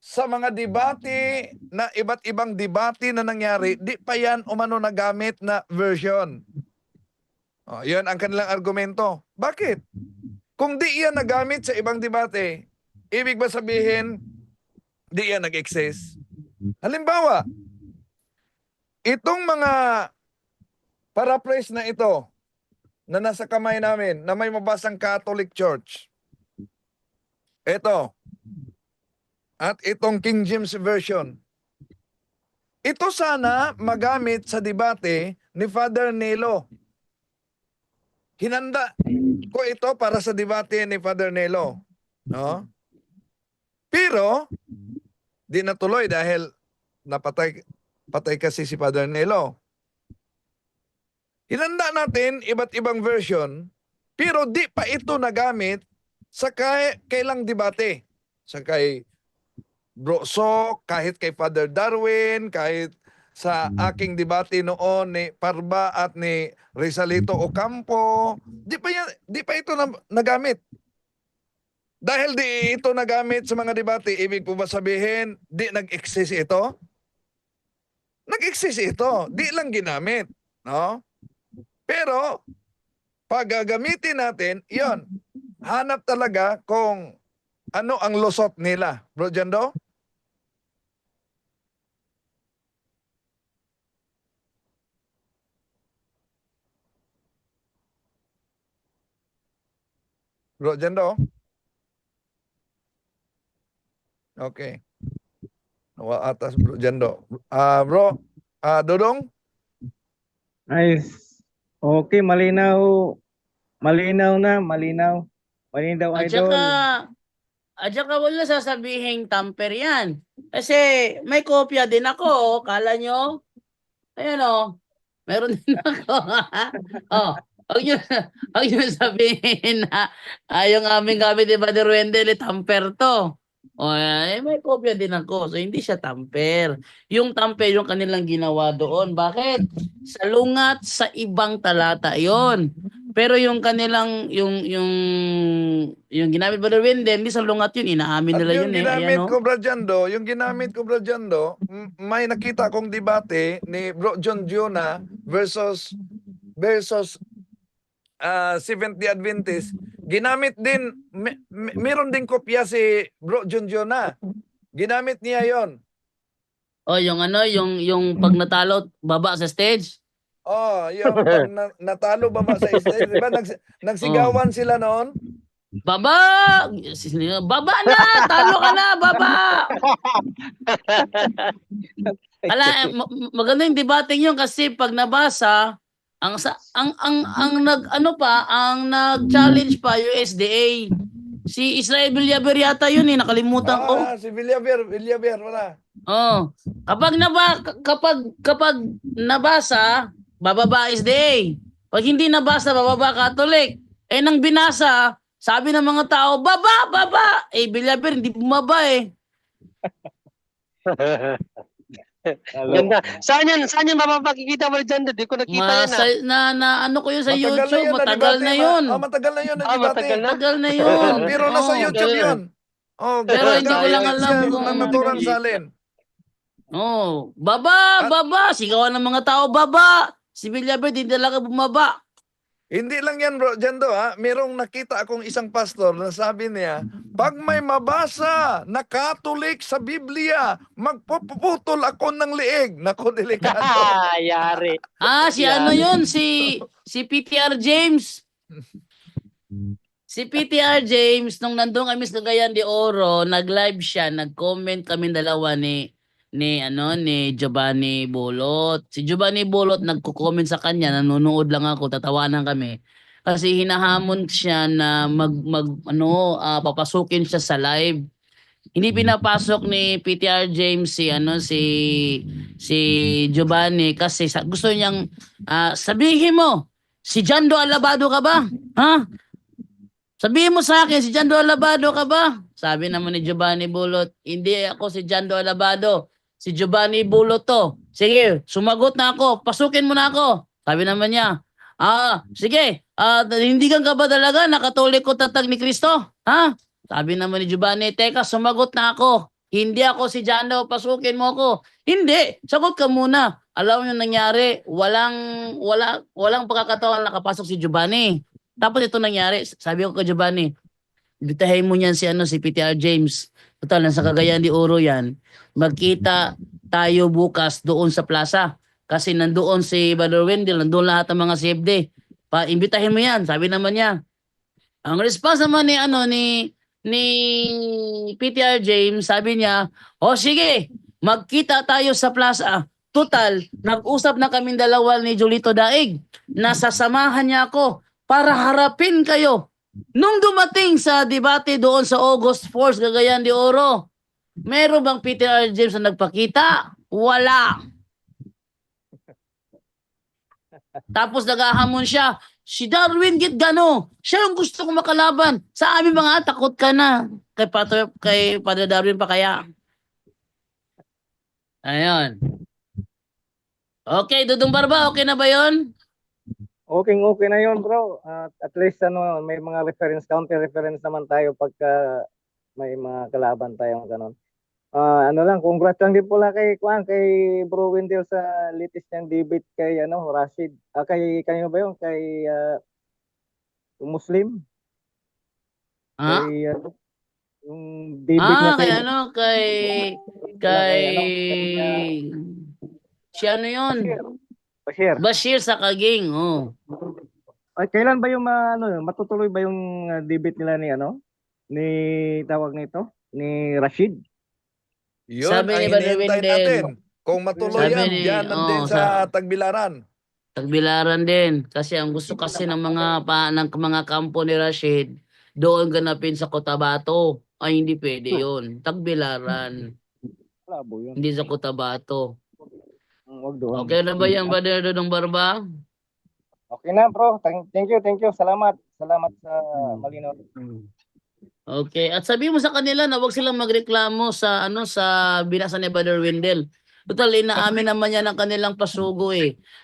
sa mga debate na iba't ibang debate na nangyari, di pa yan umano nagamit na version. Yan ang kanilang argumento. Bakit? Kung di yan nagamit sa ibang debate, ibig ba sabihin, di yan nag-exist? Halimbawa, itong mga paraphrase na ito, na nasa kamay namin, na may mabasang Catholic Church, ito, at itong King James Version, ito sana magamit sa debate ni Father Nelo. hinanda ko ito para sa debate ni Father Nelo. No? Pero, di natuloy dahil patay kasi si Father Nelo. Hinanda natin iba't ibang version, pero di pa ito nagamit sa kailang debate. Sa kay Bro So, kahit kay Father Darwin, kahit sa aking debate noon ni Parba at ni Rizalito Ocampo, di pa ito nagamit. Dahil di ito nagamit sa mga debate, ibig po ba sabihin, di nag-exist ito? Nag-exist ito, di lang ginamit, no? Pero pag gagamitin natin, 'yon. Hanap talaga kung ano ang lusot nila, Bro Jando? Bro Jando? Okay. Nawa atas Bro Jando. Bro, Dodong? Ay, okay, malinaw. Malinaw na, malinaw. Malinaw, At idol. saka wala sasabihin tamper yan. Kasi may kopya din ako. Kala nyo? Ayan o. Meron din ako. Huwag nyo sabihin na yung aming gamit ni Father Wendell, tamper to. May kopya din ako. So, hindi siya tamper. Yung tamper, yung kanilang ginawa doon. Bakit? Salungat sa ibang talata yon. Pero yung kanilang, yung ginamit Father Wendell, hindi salungat yun. Inaamin At nila yung yun ginamit Ayan, ko, Bro Jando, may nakita kong debate ni Bro John Jonah versus Seventh-day Adventist. Ginamit din, meron din kopya si Bro John Jonah. Ginamit niya yon. yung pag natalo, baba sa stage. Yung pag natalo baba sa stage, di ba? Nagsigawan sila noon. Baba! Baba na! Talo ka na! Baba! Maganda yung debating yun kasi pag nabasa, ang nag-challenge pa USDA. Si Israel Villaver yata yun nakalimutan ko. Si Villaver, wala. Kapag nabasa, bababa SDA. Pag hindi nabasa, bababa Catholic. Nang binasa, sabi ng mga tao, baba! Villaver, hindi bumaba Ganda. Saan yan mapapakikita mo dyan? Di ko nakita yan. Ano ko yun sa Matagal YouTube, matagal na yun. Matagal na yun. Matagal na? Pero nasa YouTube yun. Pero hindi ko lang alam kung naturang salin. Baba! Sigawan ng mga tao, baba! Si Villaver, hindi talaga bumaba. Hindi lang yan, Bro Jando, merong nakita akong isang pastor na sabi niya, pag may mabasa na Katolik sa Biblia, magpuputol ako ng liig. Naku, delikado. Yari. Si ano yun? Si PTR James. Si PTR James, nung nandun kami sa Cagayan de Oro, nag-live siya, nag-comment kami dalawa ni Giovanni Bolot. Si Giovanni Bolot nagko-comment sa kanya, nanonood lang ako, tatawanan kami. Kasi hinahamon siya na papasukin siya sa live. Hindi pinapasok ni PTR James si Giovanni kasi gusto niyang sabihin mo, si Jando Alabado ka ba? Ha? Sabihin mo sa akin, si Jando Alabado ka ba? Sabi naman ni Giovanni Bolot, hindi ako si Jando Alabado. Si Giovanni Bolot to. Sige, sumagot na ako. Pasukin mo na ako. Sabi naman niya, sige, hindi ka ba talaga nakatolik ko tatag ni Kristo? Ha? Sabi naman ni Giovanni, teka, sumagot na ako. Hindi ako si Jando, pasukin mo ako. Hindi, sagot ka muna. Alam mo yung nangyari, walang pagkakataon nakapasok si Giovanni. Tapos ito nangyari, sabi ko kay Giovanni, bitahin mo niyan si PTR James. Total, nasa Cagayan de Oro yan. Magkita tayo bukas doon sa plaza. Kasi nandoon si Father Wendell, nandoon lahat ng mga CFD. Imbitahin mo yan, sabi naman niya. Ang response naman ni PTR James, sabi niya, sige, magkita tayo sa plaza. Total, nag-usap na kaming dalawa ni Julito Daig. Nasasamahan niya ako para harapin kayo. Nung dumating sa debate doon sa August 4, Cagayan de Oro, meron bang Peter R. James na nagpakita? Wala. Tapos naghahamon siya, si Darwin Gitgano, siya yung gusto kong makalaban. Sa amin mga takot ka na. Kay Padre Darwin pa kaya? Ayun. Okay, Dudong Barba, okay na ba yon? Okay na yun, bro. At least may mga counter reference naman tayo pagka may mga kalaban tayong ganun. Congrats lang din pala kay Bro Wendell sa latest niyang debate kay Rashid. Kay kanino ba yun? Kay yung Muslim. Ha? Kay yung debate niya Kay kay si ano yun? Bashir. Bashir sa Kaging, oh. Ay, kailan ba yung matutuloy ba yung debate nila ni tawag nito ni Rashid? Yun Sabi ang ni Brother hinihintay Wendell. natin. Kung matuloy Sabi yan, ni- yan din sa Tagbilaran. Tagbilaran din kasi ang gusto kasi ng mga kampo ni Rashid doon ganapin sa Cotabato. Ay hindi pwede 'yon. Tagbilaran, Labo yun. hindi sa Cotabato. Wag doon. Okay na ba 'yan, Brother Dodong Barba? Okay na, bro. Thank you. Salamat sa malinaw. Okay, at sabi mo sa kanila na wag silang magreklamo sa sa binasa ni Brother Wendell. Total, inaamin naman yan ang kanilang pasugo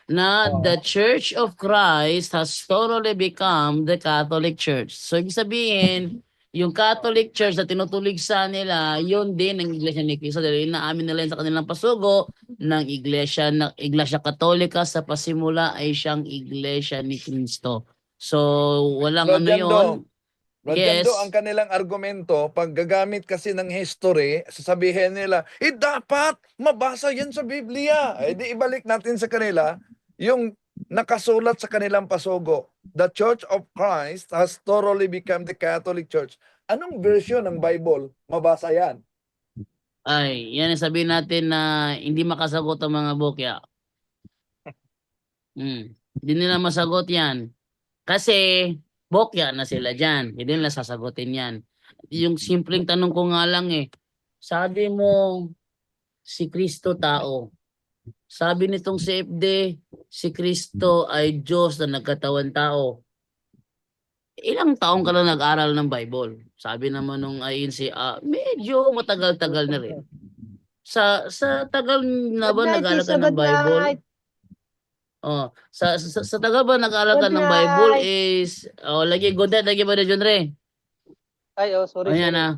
na the Church of Christ has thoroughly become the Catholic Church. So, ibig sabihin, yung Catholic Church na tinutulig sa nila, yun din ang Iglesia ni Cristo. Dahil inaamin nila yun sa kanilang pasugo ng Iglesia Katolika sa pasimula ay siyang Iglesia ni Cristo. So, walang yun. Rodyando, Yes. ang kanilang argumento, pag gagamit kasi ng history, sasabihin nila, dapat mabasa yan sa Biblia. Di ibalik natin sa kanila yung nakasulat sa kanilang pasugo. The Church of Christ has thoroughly become the Catholic Church. Anong version ng Bible? Mabasa yan. Ay, yan ang sabihin natin na hindi makasagot ang mga bokya. Hindi nila masagot yan. Kasi bokya na sila dyan. Hindi nila sasagutin yan. Yung simpleng tanong ko nga lang sabi mo, si Kristo tao. Sabi nitong si FD, si Kristo ay Diyos na nagkatawan tao. Ilang taong ka lang nag-aral ng Bible? Sabi naman nung INC, medyo matagal-tagal na rin. Sa tagal na ba nag-aral ka ng Bible? Sa tagal ba nag-aral ka ng Bible is lagi good night, lagi ba na John Ray? Ay, sorry. Ayan na.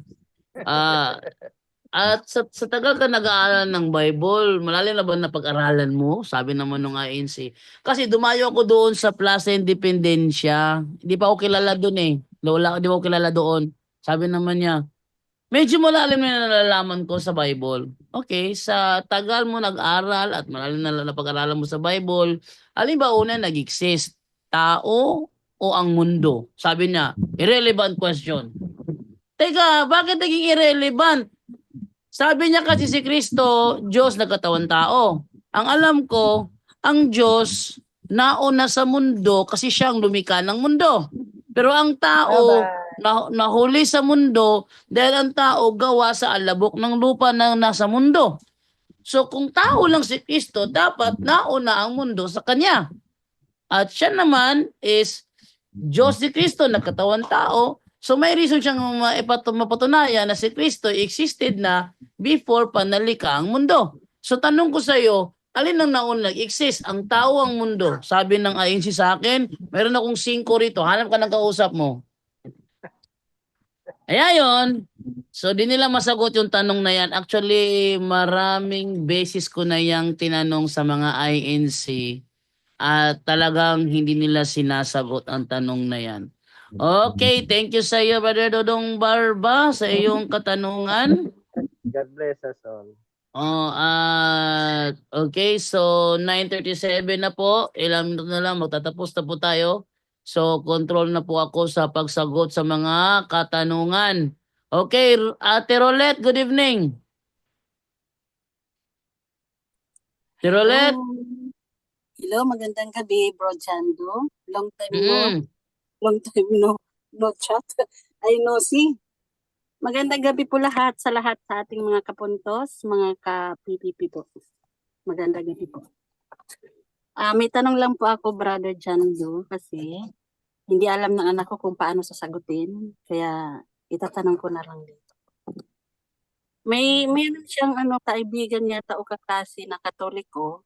At sa tagal ka nag-aaral ng Bible, malalim na ba na pag-aralan mo? Sabi naman nung INC. Kasi dumayo ako doon sa Plaza Independencia. Hindi pa ako kilala doon Hindi pa ako kilala doon. Sabi naman niya, medyo malalim na nalalaman ko sa Bible. Okay, sa tagal mo nag-aral at malalim na napag-aralan mo sa Bible, alin ba una nag-exist? Tao o ang mundo? Sabi niya, irrelevant question. Teka, bakit naging irrelevant? Sabi niya kasi si Kristo, Diyos nagkatawan tao. Ang alam ko, ang Diyos nauna sa mundo kasi siyang lumikha ng mundo. Pero ang tao nahuli sa mundo dahil ang tao gawa sa alabok ng lupa na nasa mundo. So kung tao lang si Kristo, dapat nauna ang mundo sa kanya. At siya naman is Diyos si Kristo, nagkatawan tao. So may reason siyang mapatunayan na si Kristo existed na before panalika ang mundo. So tanong ko sa iyo, alin ang nauna nag-exist? Ang tao ang mundo? Sabi ng INC sa akin, meron akong 5 rito. Hanap ka ng kausap mo. Ayan. So di nila masagot yung tanong na yan. Actually, maraming basis ko na yung tinanong sa mga INC at talagang hindi nila sinasagot ang tanong na yan. Okay, thank you sa iyo, Brother Dodong Barba, sa iyong katanungan. God bless us all. Okay, so 9:37 na po. Ilang minuto na lang, magtatapos na po tayo. So, control na po ako sa pagsagot sa mga katanungan. Okay, Ate Rolette, good evening. Ate Rolette? Hello, magandang gabi, Bro Chando. Long time no. long time no chat. Ay no see. Magandang gabi po lahat sa ating mga kapuntos, mga ka-PPP po. Magandang gabi po. May tanong lang po ako, Brother Jando, kasi hindi alam ng anak ko kung paano sasagutin. Kaya itatanong ko na lang dito. Mayroon siyang kaibigan yata o kaklase na Katoliko.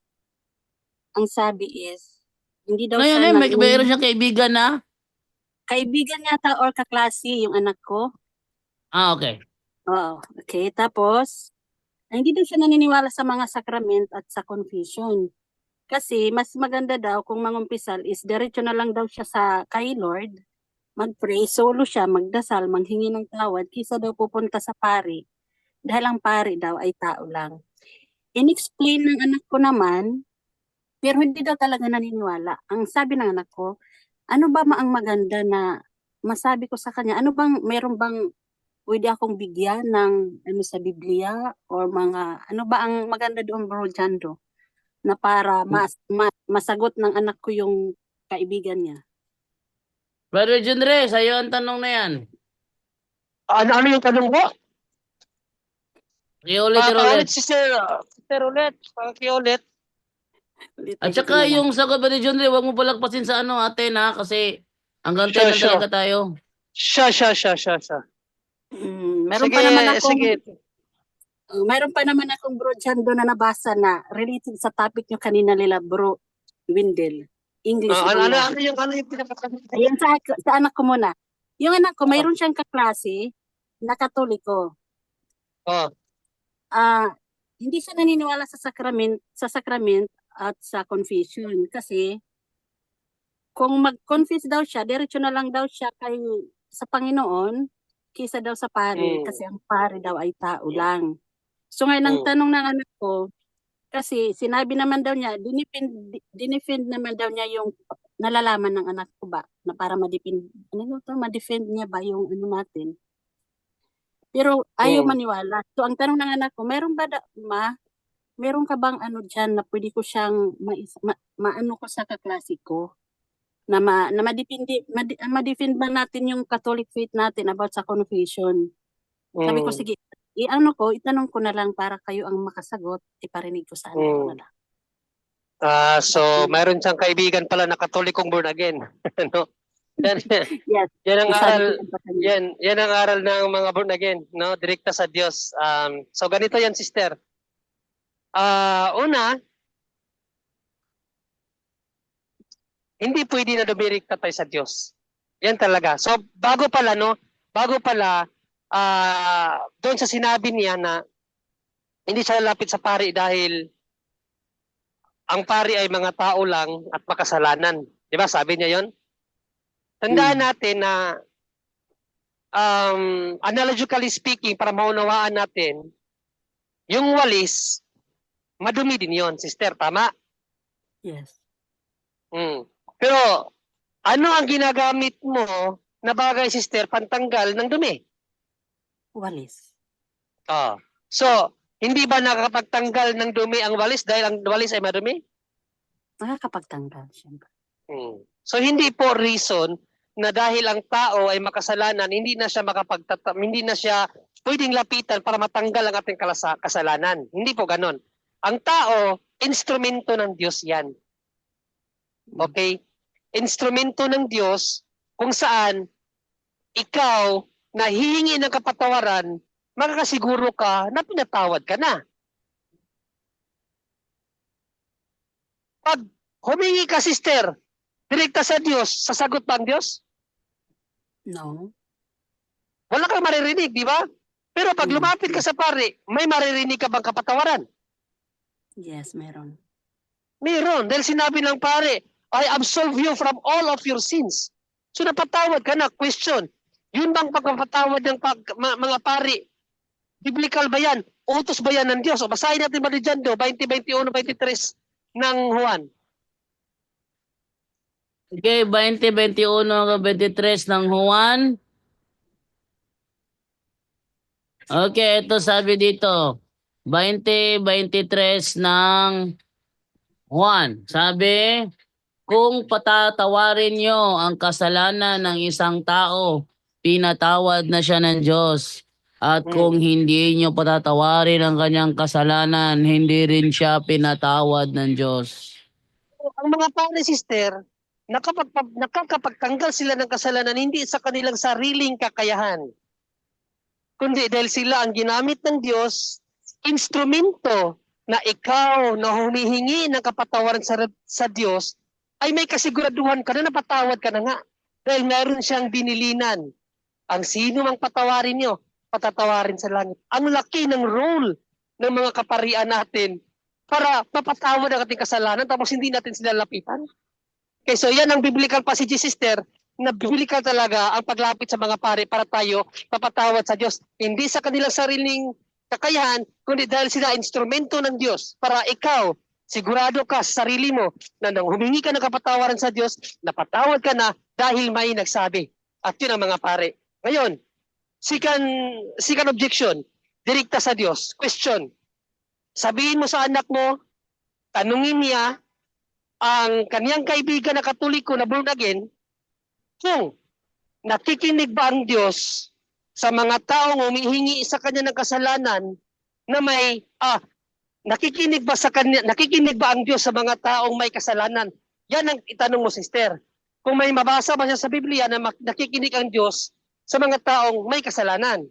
Ang sabi is, hindi daw siya Mayroon siyang kaibigan na? kaibigan yata or kaklase yung anak ko. Okay. Oo, okay. Tapos, hindi daw siya naniniwala sa mga sakrament at sa confession. Kasi mas maganda daw kung mangumpisal is diretso na lang daw siya kay Lord, mag-pray, solo siya, magdasal, manghingi ng tawad, kisa daw pupunta sa pari. Dahil ang pari daw ay tao lang. In-explain ng anak ko naman, pero hindi daw talaga naniniwala. Ang sabi ng anak ko, ano ba ang maganda na masabi ko sa kanya, meron bang pwede akong bigyan ng sa Biblia or mga, ano ba ang maganda doon, Bro Jando, na para masagot ng anak ko yung kaibigan niya? Brother Jundre, sa'yo ang tanong na yan. Ano yung tanong mo? Iulit, Paulit, Sister ulit. Pakiulit. At saka yung sagot, Brother Jundre, huwag mo palagpasin sa ate na kasi hanggang Sure, 10 lang sure. talaga tayo. Siya. Meron Sige, pa naman akong sige. Mayroon pa naman akong Bro Jando na nabasa na related sa topic nyo kanina nila, Bro Wendell. English. Ano yung pinakatanong? Ayan sa anak ko muna. Yung anak ko, mayroon siyang kaklase na Katoliko. Oh. Hindi siya naniniwala sa sakrament at sa confession kasi kung mag-confess daw siya, diretso na lang daw siya sa Panginoon kaysa daw sa pari kasi ang pari daw ay tao lang. So ngayon ang tanong ng anak ko, kasi sinabi naman daw niya, dinefend naman daw niya yung nalalaman ng anak ko ba na para ma-defend niya ba yung natin. Pero ayaw maniwala. So ang tanong ng anak ko, meron ka bang dyan na pwede ko siyang maano ko sa kaklase ko na ma-defend ba natin yung Catholic faith natin about sa confession? Sabi ko, sige, itanong ko na lang para kayo ang makasagot, iparinig ko sa anak ko na lang. So mayroon siyang kaibigan pala na Katolikong born again. No? Yes. Yan ang Sabi aral. ko sa kanya. Yan ang aral ng mga born again, no? Direkta sa Diyos. So ganito yan, sister. Una, hindi pwede na dumirekta tayo sa Diyos. Yan talaga. So bago pala doon sa sinabi niya na hindi siya lapit sa pari dahil ang pari ay mga tao lang at makasalanan. Di ba? Sabi niya yon. Tandaan natin na analogically speaking, para maunawaan natin, yung walis, madumi din yon, sister. Tama? Yes. Pero ano ang ginagamit mo na bagay, sister, pantanggal ng dumi? Walis. So, hindi ba nakakapagtanggal ng dumi ang walis dahil ang walis ay madumi? Nakakapagtanggal, siyempre. So, hindi po reason na dahil ang tao ay makasalanan, hindi na siya pwedeng lapitan para matanggal ang ating kasalanan. Hindi po ganon. Ang tao, instrumento ng Diyos yan. Okay? Instrumento ng Diyos kung saan ikaw na hihingi ng kapatawaran, makakasiguro ka na pinatawad ka na. Pag humingi ka, sister, direkta sa Diyos, sasagot ba ang Diyos? No. Wala kang maririnig, di ba? Pero pag lumapit ka sa pari, may maririnig ka bang kapatawaran? Yes, meron. Meron. Dahil sinabi ng pari, I absolve you from all of your sins. So napatawad ka na. Question, yun bang pagpapatawad ng mga pari, biblical ba yan? Utos ba yan ng Diyos? O basahin natin ba ni Jando, 20:21-23 ng Juan. Okay, 20:21-23 ng Juan. Okay, ito sabi dito. 20:23 ng Juan. Sabi, Kung patatawarin nyo ang kasalanan ng isang tao, pinatawad na siya ng Diyos. At kung hindi nyo patatawarin ang kanyang kasalanan, hindi rin siya pinatawad ng Diyos. Ang mga pare, sister, nakakapagtanggal sila ng kasalanan hindi sa kanilang sariling kakayahan, kundi dahil sila ang ginamit ng Diyos, instrumento na ikaw na humihingi ng kapatawaran sa Diyos, ay may kasiguraduhan ka na napatawad ka na nga. Dahil mayroon siyang binilinan. Ang sino mang patawarin nyo, patatawarin sa langit. Ang laki ng role ng mga kaparian natin para mapatawad ang ating kasalanan tapos hindi natin sila lapitan. Okay, so yan ang biblical passage, sister, na biblical talaga ang paglapit sa mga pare para tayo mapatawad sa Diyos. Hindi sa kanilang sariling kakayahan, kundi dahil sila instrumento ng Diyos para ikaw, sigurado ka sa sarili mo na nang humingi ka ng kapatawaran sa Diyos, napatawad ka na dahil may nagsabi. At yun ang mga pare. Ngayon, second objection, direkta sa Diyos. Question, sabihin mo sa anak mo, tanungin niya ang kaniyang kaibigan na Katoliko na born again, kung nakikinig ba ang Diyos sa mga taong humihingi sa kanya ng kasalanan na may nakikinig ba ang Diyos sa mga taong may kasalanan? Yan ang itanong mo, sister. Kung may mabasa ba siya sa Biblia na nakikinig ang Diyos sa mga taong may kasalanan.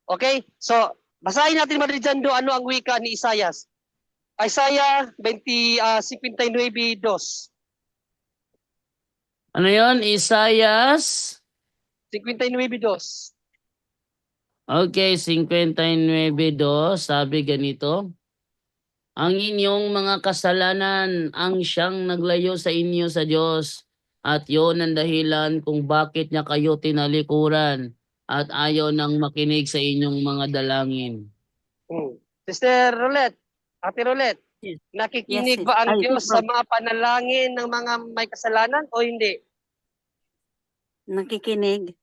Okay? So, basahin natin Marijando ano ang wika ni Isaias. Isaiah 59:2. Ano yon? Isaias? 59:2. Okay, 59:2, sabi ganito. Ang inyong mga kasalanan ang siyang naglayo sa inyo sa Diyos, at yon ang dahilan kung bakit niya kayo tinalikuran at ayaw nang makinig sa inyong mga dalangin. Sister Rolette, Ate Rolette, Yes. nakikinig Yes, ba ang yes. Ay, Diyos ito. sa mga panalangin ng mga may kasalanan o hindi? Nakikinig.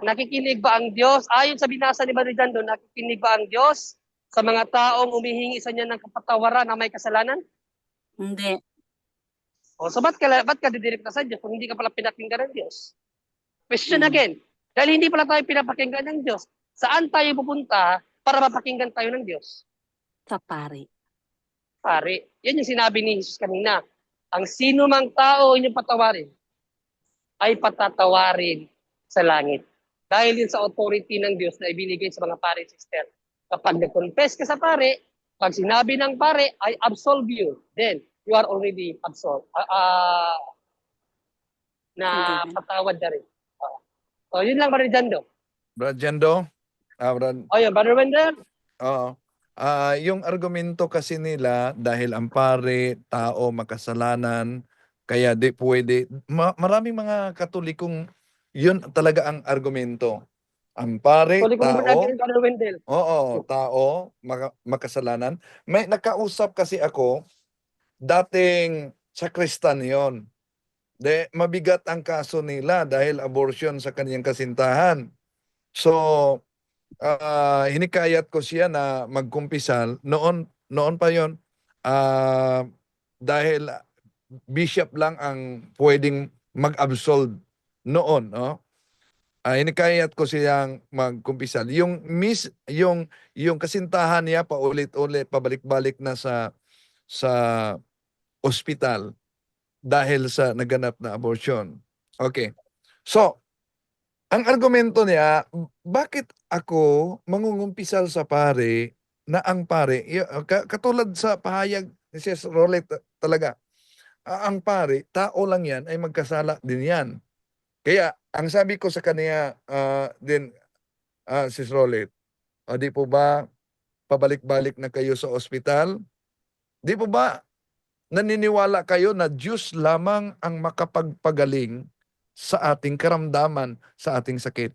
Nakikinig ba ang Diyos? Ayon sa binasa ni Marijando, nakikinig ba ang Diyos sa mga taong humihingi sa niya ng kapatawaran na may kasalanan? Hindi. O so ba't ka didirect sa Diyos kung hindi ka pala pinakinggan ng Diyos? Question again, dahil hindi pala tayo pinapakinggan ng Diyos, saan tayo pupunta para mapakinggan tayo ng Diyos? Sa pare. Pare, yan yung sinabi ni Jesus kanina. Ang sino mang tao inyong patawarin, ay patatawarin sa langit. Dahil yun sa authority ng Diyos na ibinigay sa mga pare, sister. Kapag nag-confess ka sa pare, pag sinabi ng pare, I absolve you, then you are already absolved. Na patawad na rin. So, yun lang, Brother Jando. Brad Jando? O yun, Brother Wendell? Oo. Yung argumento kasi nila dahil ang pare, tao, makasalanan, kaya di pwede. Maraming mga Katolikong yun talaga ang argumento. Ang pare, Sorry kung tao, Brother Wendell. oo, tao, makasalanan. May nakausap kasi ako, dating sakristan yon. Mabigat ang kaso nila dahil abortion sa kanyang kasintahan. So, hinikayat ko siya na magkumpisal. Noon pa yon, dahil bishop lang ang pwedeng mag-absolve noon, no? Hinikayat ko siyang magkumpisal. Yung kasintahan niya paulit-ulit, pabalik-balik na sa ospital dahil sa naganap na abortion. Okay. So, ang argumento niya, bakit ako mangungumpisal sa pare na ang pare, katulad sa pahayag ni Sis Rolet talaga, ang pare, tao lang yan, ay magkasala din yan. Kaya, ang sabi ko sa kanya din, Sis Rolet, di po ba pabalik-balik na kayo sa ospital? Di po ba naniniwala kayo na Diyos lamang ang makapagpagaling sa ating karamdaman, sa ating sakit?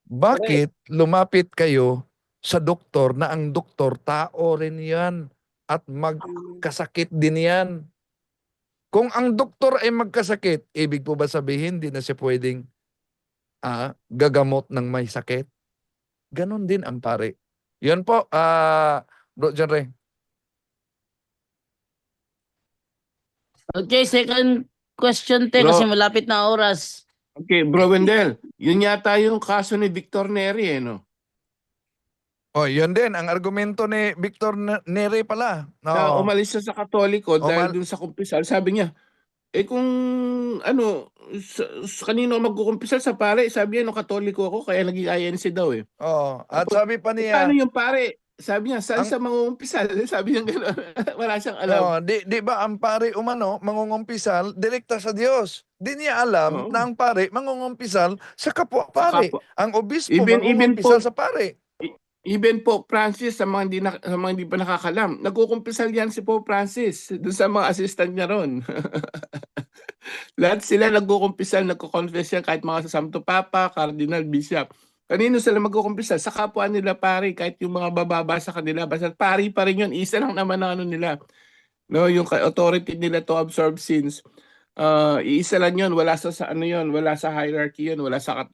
Bakit lumapit kayo sa doktor na ang doktor tao rin yan at magkasakit din yan? Kung ang doktor ay magkasakit, ibig po ba sabihin di na siya pwedeng gagamot ng may sakit? Ganon din ang pare. Yun po, Bro John Ray. Okay, second question te Bro. kasi malapit na oras. Okay, Bro Wendell, yun yata yung kaso ni Victor Neri, no? Oh, yun din ang argumento ni Victor Neri pala. Na No. umalis siya sa Katoliko dahil dun sa kumpisal. Sabi niya, kung kanino magkukumpisal sa pare, sabi niya, no, Katoliko ako, kaya naging INC daw eh. Oh, at Tapos, sabi pa niya, paano yung pare? Sabi niya, saan Ang- siya mangungumpisal? Sabi niya gano'n. Wala siyang alam. oh, di ba ang pare umano mangungumpisal direkta sa Diyos. Di niya alam Oo. na ang pare mangungumpisal sa kapwa Sa pare. kapwa. Ang obispo Even mangungumpisal po- sa pare. Even Pope Francis, sa mga hindi pa nakakalam, nagkukumpisal yan si Pope Francis doon sa mga assistant niya ron. Lahat sila nagkukumpisal, nagkukonfess yan, kahit mga Santo Papa, Cardinal, Bishop. Kanino sila magkukumpisal? Sa kapwa nila pare, kahit yung mga bababa sa kanila, basta pari pa rin yun, isa lang naman ang ano nila. No, yung authority nila to absorb sins. Iisa lang yun, wala sa ano yun, wala sa hierarchy yun, wala sa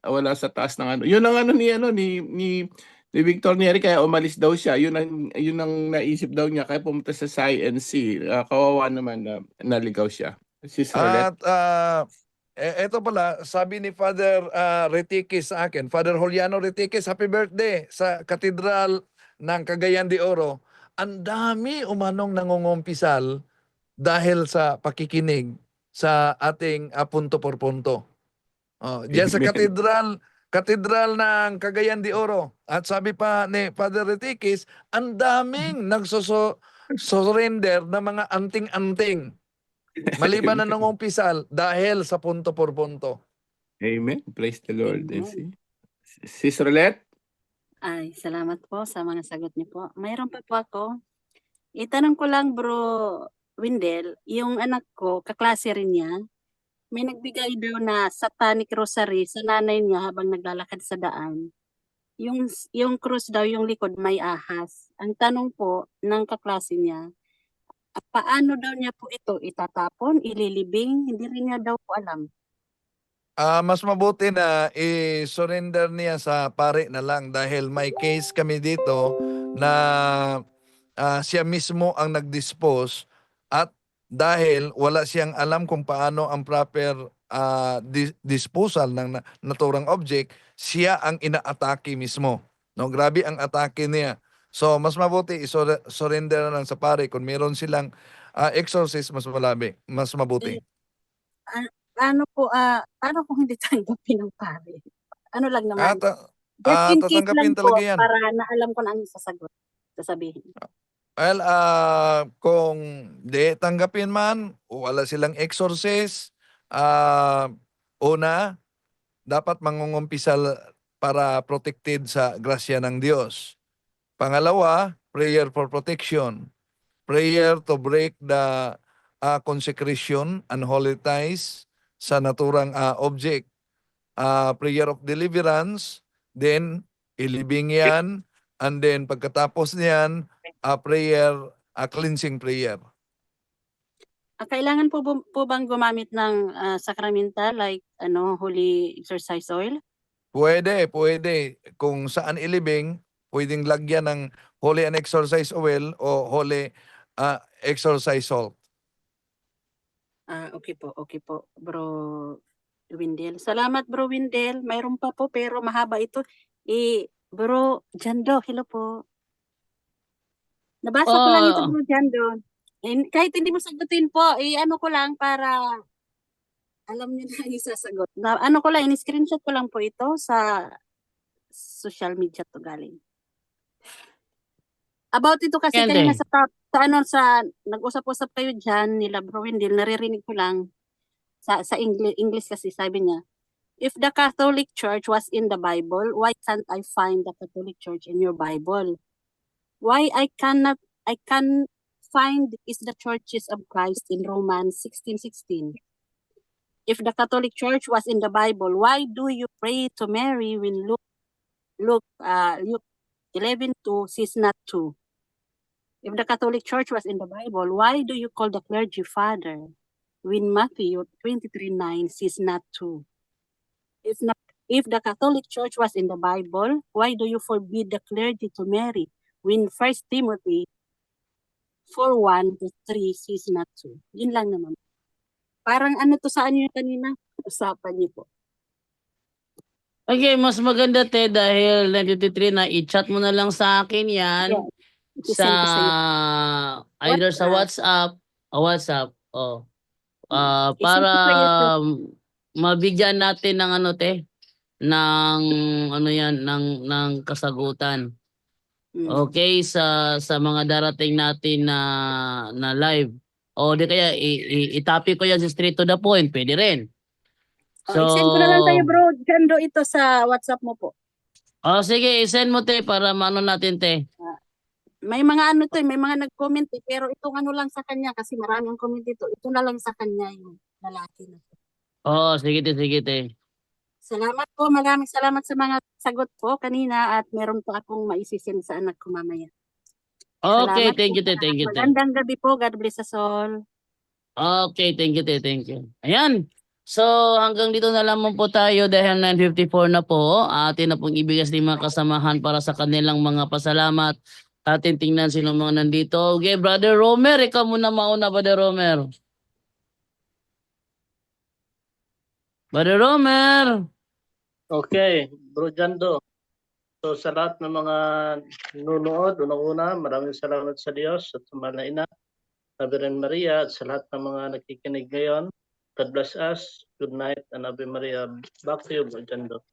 taas ng ano. Yun ang ano ni Victor Neri, kaya umalis daw siya. Yun ang naisip daw niya, kaya pumunta sa SciNC. Kawawa naman na naligaw siya. Sister Let. At eto pala, sabi ni Father Retikis sa akin, Father Juliano Retikis, happy birthday sa Katedral ng Cagayan de Oro. Ang dami umanong nangungumpisal dahil sa pakikinig sa ating punto por punto. Diyan sa Amen. Katedral ng Cagayan de Oro. At sabi pa ni Father Retikis, ang daming nagsosurrender na mga anting-anting. Maliban na nangumpisal dahil sa punto por punto. Amen. Praise the Lord. Amen. Sister Let. Ay, salamat po sa mga sagot niyo po. Mayroon pa po ako. Itanong ko lang, Bro Windel, yung anak ko, kaklase rin niya, may nagbigay daw na satanic rosary sa nanay niya habang naglalakad sa daan. Yung cross daw, yung likod may ahas. Ang tanong po ng kaklase niya, paano daw niya po ito itatapon, ililibing? Hindi rin niya daw po alam. Mas mabuti na i-surrender niya sa pare na lang dahil may case kami dito na siya mismo ang nag-dispose at dahil wala siyang alam kung paano ang proper disposal ng naturang object, siya ang inaatake mismo. No, grabe ang atake niya. So, mas mabuti i-surrender na lang sa pare. Kung meron silang exorcist, mas mabuti. Ano kung hindi tanggapin ng pare? Ano lang naman. Just in case Tatanggapin lang po, talaga yan. para naalam ko na ang sasabihin. Well, kung di tanggapin man, o wala silang exorcist, una, dapat mangungumpisal para protected sa grasya ng Diyos. Pangalawa, prayer for protection. Prayer to break the consecration and holy ties sa naturang object. Prayer of deliverance, then ilibing yan, and then pagkatapos niyan, prayer, cleansing prayer. Kailangan po bang gumamit ng sacramental like holy exercise oil? Pwede. Kung saan ilibing, pwedeng lagyan ng holy and exorcise oil o holy exorcise salt. Okay po, Bro Windel. Salamat, Bro Windel. Mayroon pa po pero mahaba ito. Bro Jando, hello po. Nabasa ko lang ito, Bro Jando. Kahit hindi mo sagutin po, ano ko lang para alam niyo na isasagot. Ano ko lang, in-screenshot ko lang po ito sa social media to galing. About ito kasi kanina sa nag-usap-usap kayo diyan nila Bro Windel, naririnig ko lang sa English kasi sabi niya, if the Catholic Church was in the Bible, why can't I find the Catholic Church in your Bible? Why I can find is the churches of Christ in Romans 16:16. If the Catholic Church was in the Bible, why do you pray to Mary when Luke 11:2 says not to? If the Catholic Church was in the Bible, why do you call the clergy father when Matthew 23:9 says not to? If the Catholic Church was in the Bible, why do you forbid the clergy to marry when 1 Timothy 4:1-3 says not to? Yun lang naman. Parang ano to sa inyo kanina? Usapan niyo po. Okay, mas maganda te dahil 9:53 na i-chat mo na lang sa akin yan Yeah. sa I-send ko sa'yo. either sa WhatsApp. WhatsApp. I-send Para ko sa'yo to. mabigyan natin ng ano te ng ano yan ng kasagutan. Okay sa mga darating natin na live. O di kaya i-topic ko yan sa straight to the point, pwede rin. I-send ko na lang sa'yo, bro. Jando, ito sa WhatsApp mo po. Sige, i-send mo te para maano natin te. May mga ano to, may mga nag-comment pero itong ano lang sa kanya kasi maraming comment dito. Ito na lang sa kanya yung lalaki na to. Sige te. Salamat po, maraming salamat sa mga sagot po kanina at meron po akong maisisend sa anak ko mamaya. Okay, Salamat thank po. you te. Magandang gabi po. God bless us all. Okay, thank you te. Ayan. So hanggang dito na lamang po tayo dahil 9:54 na po. Atin na pong ibigas ng mga kasamahan para sa kanilang mga pasalamat. Atin tingnan sino mga nandito. Okay, Brother Romer, ikaw muna mauna, Brother Romer. Brother Romer. Okay, Bro Jando. So sa lahat ng mga nanonood, unang-una, maraming salamat sa Diyos at sa mahal na ina, sa Virgen Maria, at sa lahat ng mga nakikinig ngayon. God bless us. Good night and Ave Maria. Back to you, Bro Jando.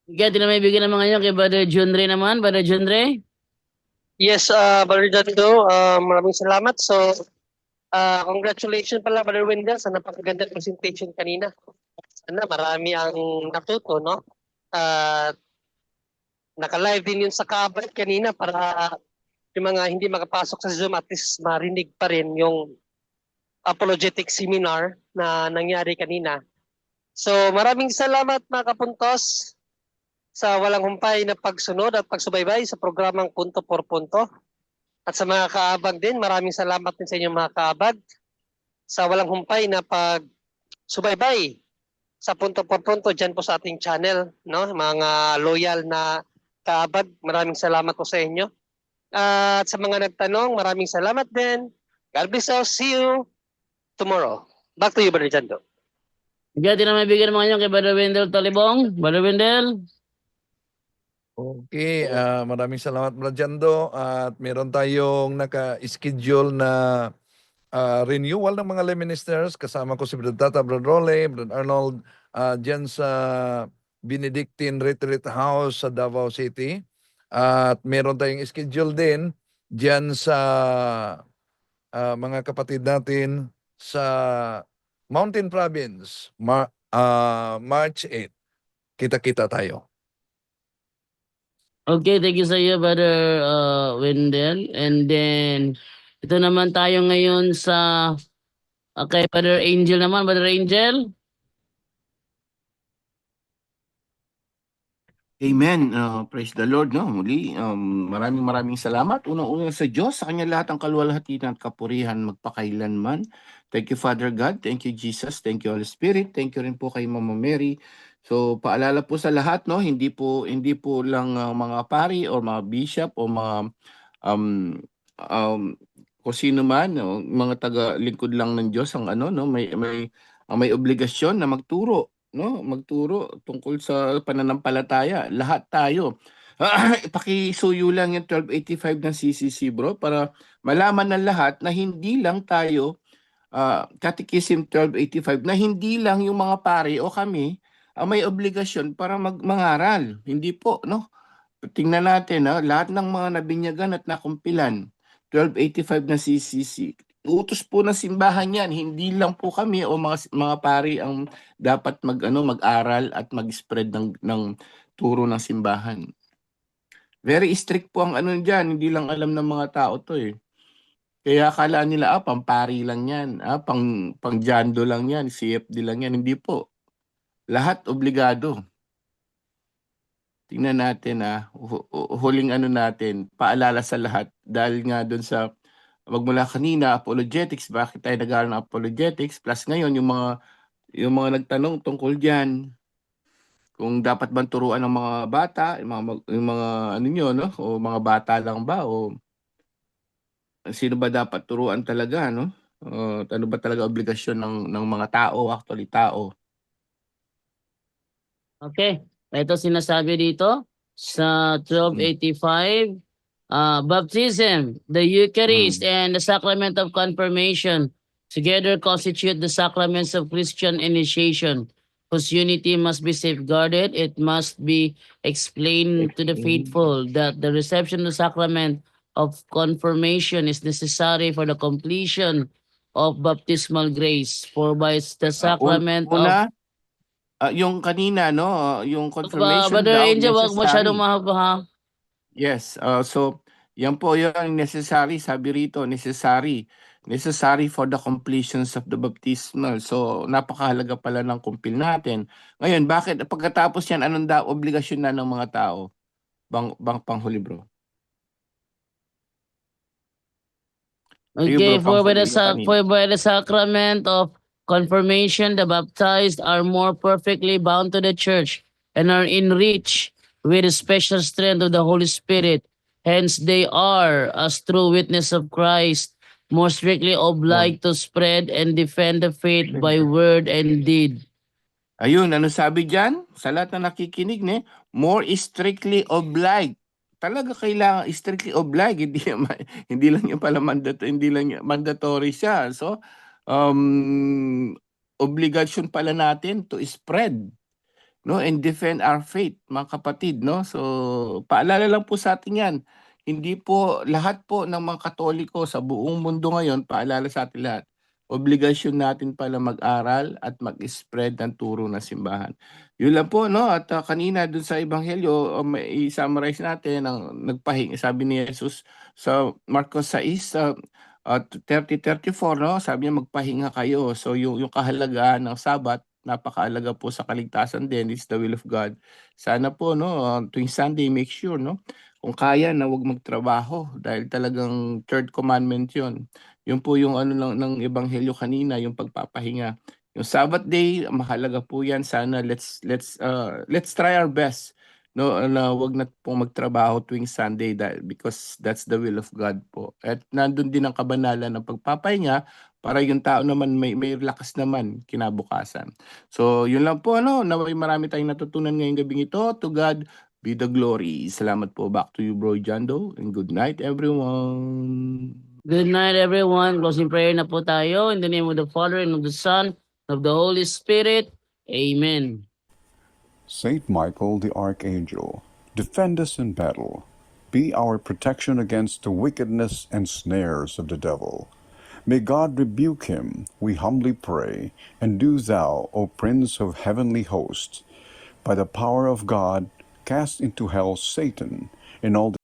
Kaya na may bigyan naman ngayon kay Brother Junre naman. Brother Junre. Yes, Brother Jando, maraming salamat. So, congratulations pala, Brother Wendell, sa napakagandang presentation kanina. Sana marami ang natuto, no? Naka-live din yun sa Kaabay kanina para yung mga hindi makapasok sa Zoom at least marinig pa rin yung apologetic seminar na nangyari kanina. So maraming salamat mga kapuntos sa walang humpay na pagsunod at pagsubaybay sa programang Punto por Punto. At sa mga kaabag din, maraming salamat din sa inyong mga kaabag sa walang humpay na pagsubaybay sa Punto por Punto dyan po sa ating channel, no? Mga loyal na kaabag, maraming salamat po sa inyo. At sa mga nagtanong, maraming salamat din. God bless us. See you tomorrow. Back to you, Brother Jando. Kaya na may bigyan naman ngayon kay Brother Wendell Talibong. Brother Wendell. Okay, maraming salamat Brad Jando at meron tayong naka-schedule na renewal ng mga lay ministers. Kasama ko si Brad Tata, Brad Role, Brad Arnold dyan sa Benedictine Retreat House sa Davao City. At meron tayong schedule din dyan sa mga kapatid natin sa Mountain Province, March 8. Kita-kita tayo. Okay, thank you sa iyo, Brother Wendell. And then, ito naman tayo ngayon sa kay Brother Angel naman. Brother Angel. Amen. Praise the Lord. No? Muli, maraming salamat. Unang-una sa Diyos, sa Kanya lahat ang kaluwalhatian at kapurihan magpakailanman. Thank you, Father God. Thank you, Jesus. Thank you, Holy Spirit. Thank you rin po kay Mama Mary. So, paalala po sa lahat, no? Hindi po lang mga pari o mga bishop o mga kung sino man, no? Mga taga-lingkod lang ng Diyos ang ano, no? May obligasyon na magturo. No, magturo tungkol sa pananampalataya. Lahat tayo. Pakisuyo lang yung 1285 ng CCC, bro, para malaman ng lahat na hindi lang tayo Catechism 1285 na hindi lang yung mga pari o kami ang may obligasyon para mangaral. Hindi po, no? Tingnan natin, lahat ng mga nabinyagan at nakumpilan 1285 na CCC. Utos po ng simbahan yan, hindi lang po kami o mga pari ang dapat mag-aral at mag-spread ng turo ng simbahan. Very strict po ang diyan, hindi lang alam ng mga tao to eh. Kaya akala nila pampari lang yan, pang jando lang yan, CFD lang yan, hindi po. Lahat obligado. Tingnan natin huling natin, paalala sa lahat dahil nga doon sa magmula kanina, apologetics, bakit tayo nag-aaral ng apologetics? Plus ngayon, yung mga nagtanong tungkol dyan, kung dapat bang turuan ng mga bata, yung mga no? O mga bata lang ba? O sino ba dapat turuan talaga, no? Ano ba talaga obligasyon ng mga tao, actually tao. Okay. Ito sinasabi dito sa 1285, baptism, the Eucharist, and the sacrament of confirmation together constitute the sacraments of Christian initiation, whose unity must be safeguarded. It must be explained to the faithful that the reception of the sacrament of confirmation is necessary for the completion of baptismal grace, for by the sacrament of Una, yung kanina, no, yung confirmation Brother daw Angel, wag masyadong necessary. mahaba ha. Yes, so yan po yung necessary, sabi rito, necessary for the completions of the baptismal. So napakahalaga pala ng kumpil natin. Ngayon, bakit pagkatapos yan, anong obligasyon na ng mga tao? Panghuli, bro. Okay, bro, panghuli, yung kanina. for by the sacrament of confirmation, the baptized are more perfectly bound to the church and are enriched with the special strength of the Holy Spirit. Hence, they are, as true witness of Christ, more strictly obliged to spread and defend the faith by word and deed. Ayun, ano sabi dyan? Sa lahat na nakikinig, more strictly obliged. Talaga kailangan strictly obliged, hindi lang yung pala mandatory siya. So, obligation pala natin to spread, no, and defend our faith, mga kapatid, no? So, paalala lang po sa atin 'yan. Hindi po lahat po ng mga Katoliko sa buong mundo ngayon, paalala sa atin lahat. Obligasyon natin pala mag-aral at mag-spread ng turo ng simbahan. Yun lang po, no? At kanina dun sa Ebanghelyo, i-summarize natin ang sabi ni Jesus sa Marcos 6, 30-34, no? Sabi niya magpahinga kayo. So yung kahalagahan ng Sabat, napakaalaga po sa kaligtasan din. It's the will of God. Sana po, no, tuwing Sunday, make sure, no, kung kaya na huwag magtrabaho dahil talagang third commandment yun. Yun po yung ng Ebanghelyo kanina, yung pagpapahinga. Yung Sabbath day, mahalaga po yan. Sana let's try our best, no, na wag na pong magtrabaho tuwing Sunday because that's the will of God po. At nandun din ang kabanalan ng pagpapahinga para yung tao naman may lakas naman kinabukasan. So, yun lang po, naway marami tayong natutunan ngayong gabing ito. To God be the glory. Salamat po. Back to you, Bro Jando, and good night, everyone. Good night, everyone. Closing prayer na po tayo. In the name of the Father, and of the Son, and of the Holy Spirit. Amen. Saint Michael the Archangel, defend us in battle. Be our protection against the wickedness and snares of the devil. May God rebuke him, we humbly pray, and do thou, O Prince of heavenly hosts, by the power of God, cast into hell Satan and all